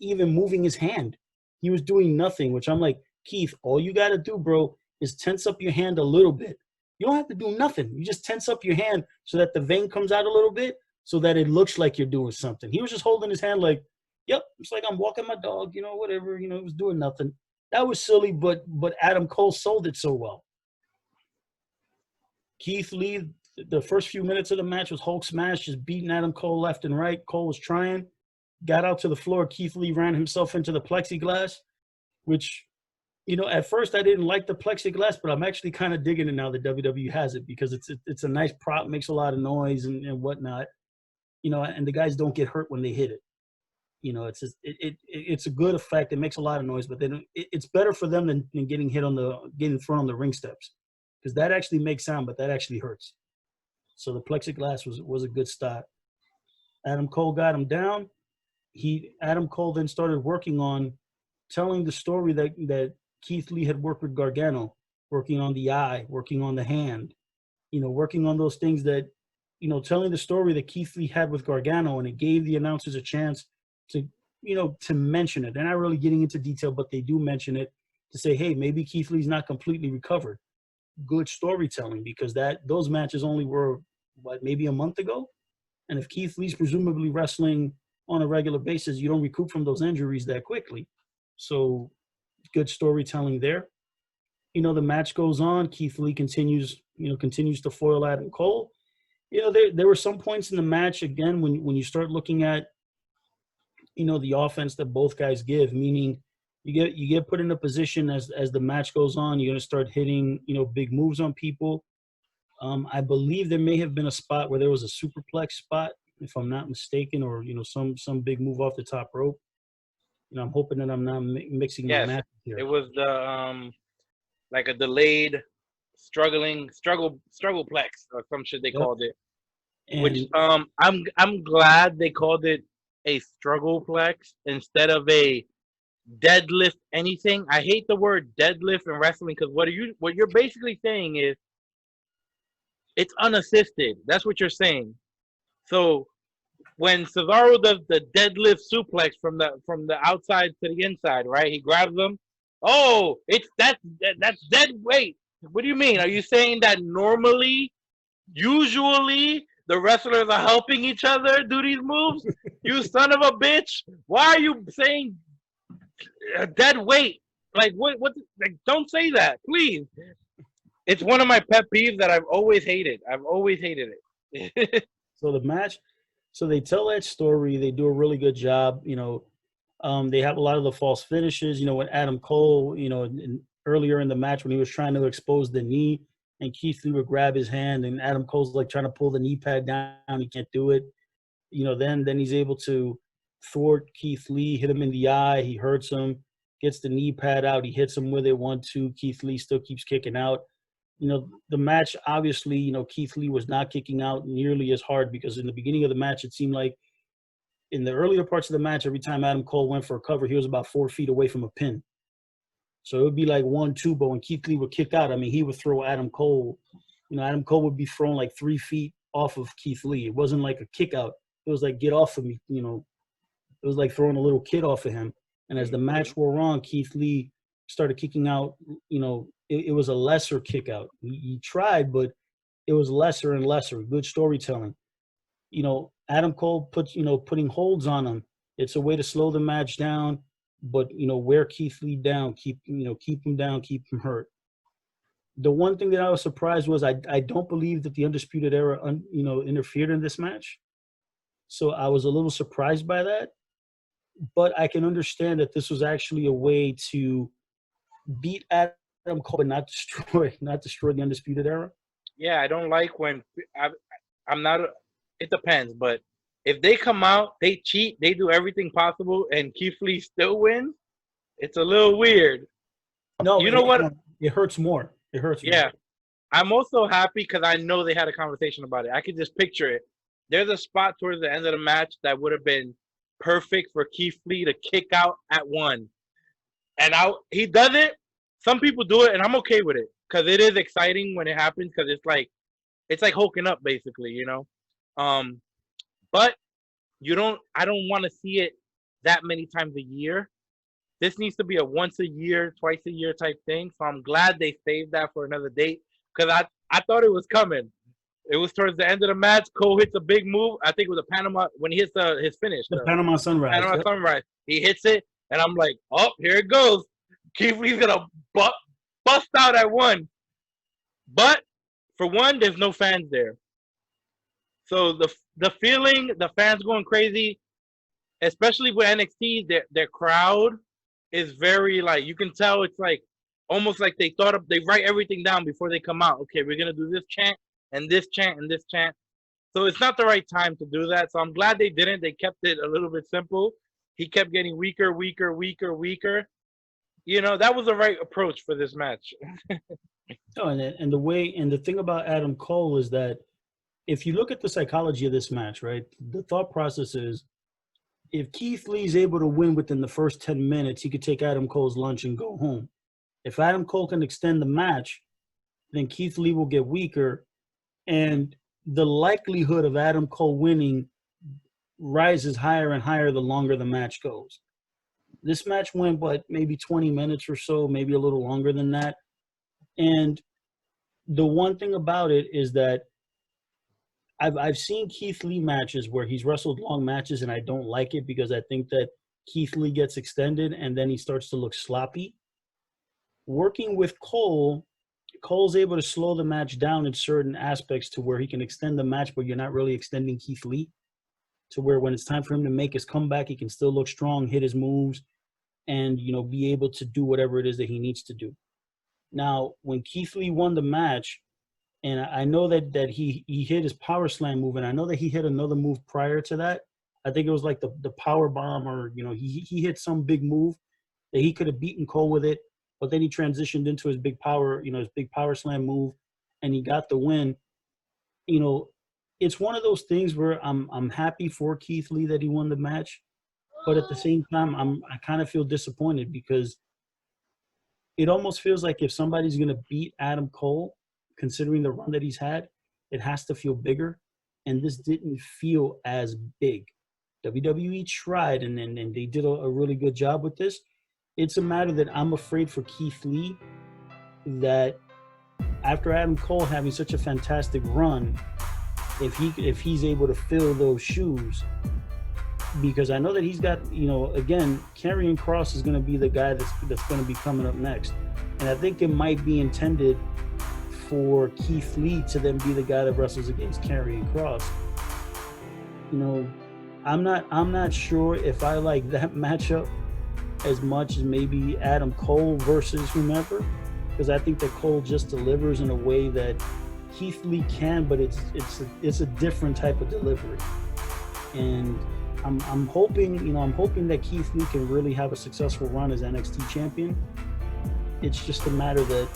even moving his hand. He was doing nothing, which I'm like, Keith, all you got to do, bro, is tense up your hand a little bit. You don't have to do nothing. You just tense up your hand so that the vein comes out a little bit, so that it looks like you're doing something. He was just holding his hand like, yep, it's like I'm walking my dog, whatever, he was doing nothing. That was silly, but Adam Cole sold it so well. Keith Lee, the first few minutes of the match was Hulk smash, just beating Adam Cole left and right. Cole was trying, got out to the floor. Keith Lee ran himself into the plexiglass, which, at first I didn't like the plexiglass, but I'm actually kind of digging it now that WWE has it, because it's a nice prop, makes a lot of noise and whatnot, and the guys don't get hurt when they hit it. It's a good effect. It makes a lot of noise, but it's better for them than getting thrown on the ring steps, because that actually makes sound, but that actually hurts. So the plexiglass was a good start. Adam Cole got him down. Adam Cole then started working on telling the story that Keith Lee had worked with Gargano, working on the eye, working on the hand, working on those things that, telling the story that Keith Lee had with Gargano, and it gave the announcers a chance to mention it. They're not really getting into detail, but they do mention it to say, hey, maybe Keith Lee's not completely recovered. Good storytelling, because those matches only were, maybe a month ago? And if Keith Lee's presumably wrestling on a regular basis, you don't recoup from those injuries that quickly. So good storytelling there. The match goes on. Keith Lee continues to foil Adam Cole. There were some points in the match, again, when you start looking at, the offense that both guys give, meaning you get put in a position as the match goes on, you're going to start hitting, big moves on people. I believe there may have been a spot where there was a superplex spot, if I'm not mistaken, or, some big move off the top rope. I'm hoping that I'm not mixing my matches here. It was the like a delayed struggle plex or some shit they called it. And, which I'm glad they called it a struggle plex instead of a deadlift anything. I hate the word deadlift in wrestling because what you're basically saying is it's unassisted. That's what you're saying. So when Cesaro does the deadlift suplex from the outside to the inside, right? He grabs them. Oh, that's dead weight. What do you mean? Are you saying that normally, usually, the wrestlers are helping each other do these moves? You son of a bitch! Why are you saying dead weight? Like what? What? Like, don't say that, please. It's one of my pet peeves that I've always hated. I've always hated it. So the match, so they tell that story. They do a really good job. They have a lot of the false finishes. When Adam Cole, earlier in the match when he was trying to expose the knee, and Keith Lee would grab his hand, and Adam Cole's like trying to pull the knee pad down. He can't do it. Then he's able to thwart Keith Lee, hit him in the eye. He hurts him, gets the knee pad out. He hits him with it 1-2. Keith Lee still keeps kicking out. The match, obviously, Keith Lee was not kicking out nearly as hard because in the beginning of the match, it seemed like in the earlier parts of the match, every time Adam Cole went for a cover, he was about 4 feet away from a pin. So it would be like 1-2, but when Keith Lee would kick out, I mean, he would throw Adam Cole. Adam Cole would be thrown like 3 feet off of Keith Lee. It wasn't like a kick out. It was like, get off of me, It was like throwing a little kid off of him. And as the match wore on, Keith Lee started kicking out, it was a lesser kick out. He tried, but it was lesser and lesser. Good storytelling. Adam Cole putting holds on him. It's a way to slow the match down, but wear Keith Lee down, keep him down, keep him hurt. The one thing that I was surprised was I don't believe that the Undisputed Era interfered in this match. So I was a little surprised by that. But I can understand that this was actually a way to beat Adam Cole but not destroy the Undisputed Era. Yeah, I don't like when I'm not. It depends, but if they come out, they cheat, they do everything possible, and Keith Lee still wins, it's a little weird. No, you know what? It hurts more. It hurts. Yeah, more. I'm also happy because I know they had a conversation about it. I could just picture it. There's a spot towards the end of the match that would have been perfect for Keith Lee to kick out at 1, and he does it. Some people do it, and I'm okay with it because it is exciting when it happens because it's like hulking up basically, But I don't want to see it that many times a year. This needs to be a once a year, twice a year type thing. So I'm glad they saved that for another date because I thought it was coming. It was towards the end of the match. Cole hits a big move. I think it was a Panama when he hits his finish. The Panama Sunrise. Panama Sunrise. He hits it, and I'm like, oh, here it goes. Keith Lee's gonna bust out at 1. But for one, there's no fans there. So the feeling, the fans going crazy, especially with NXT, their crowd is very like you can tell it's like almost like they write everything down before they come out. Okay, we're gonna do this chant and this chant and this chant. So it's not the right time to do that. So I'm glad they didn't. They kept it a little bit simple. He kept getting weaker. That was the right approach for this match. Oh, and the thing about Adam Cole is that if you look at the psychology of this match, right, the thought process is if Keith Lee's able to win within the first 10 minutes, he could take Adam Cole's lunch and go home. If Adam Cole can extend the match, then Keith Lee will get weaker, and the likelihood of Adam Cole winning rises higher and higher the longer the match goes. This match went, maybe 20 minutes or so, maybe a little longer than that. And the one thing about it is that I've seen Keith Lee matches where he's wrestled long matches, and I don't like it because I think that Keith Lee gets extended and then he starts to look sloppy. Working with Cole's able to slow the match down in certain aspects to where he can extend the match, but you're not really extending Keith Lee, to where when it's time for him to make his comeback, he can still look strong, hit his moves, and be able to do whatever it is that he needs to do. Now, when Keith Lee won the match, and I know that he hit his power slam move, and I know that he hit another move prior to that. I think it was like the power bomb, or he hit some big move that he could have beaten Cole with it, but then he transitioned into his big power, his big power slam move, and he got the win. It's one of those things where I'm happy for Keith Lee that he won the match, But at the same time, I kind of feel disappointed because it almost feels like if somebody's going to beat Adam Cole, considering the run that he's had, it has to feel bigger. And this didn't feel as big. WWE tried, and they did a really good job with this. It's a matter that I'm afraid for Keith Lee that after Adam Cole having such a fantastic run, if he's able to fill those shoes, because I know that he's got, again, Karrion Kross is going to be the guy that's going to be coming up next. And I think it might be intended for Keith Lee to then be the guy that wrestles against Karrion Kross. I'm not sure if I like that matchup as much as maybe Adam Cole versus whomever, because I think that Cole just delivers in a way that Keith Lee can, but it's a different type of delivery. And I'm hoping that Keith Lee can really have a successful run as NXT champion. It's just a matter that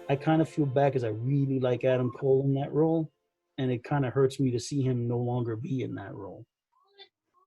I kind of feel bad because I really like Adam Cole in that role, and it kind of hurts me to see him no longer be in that role.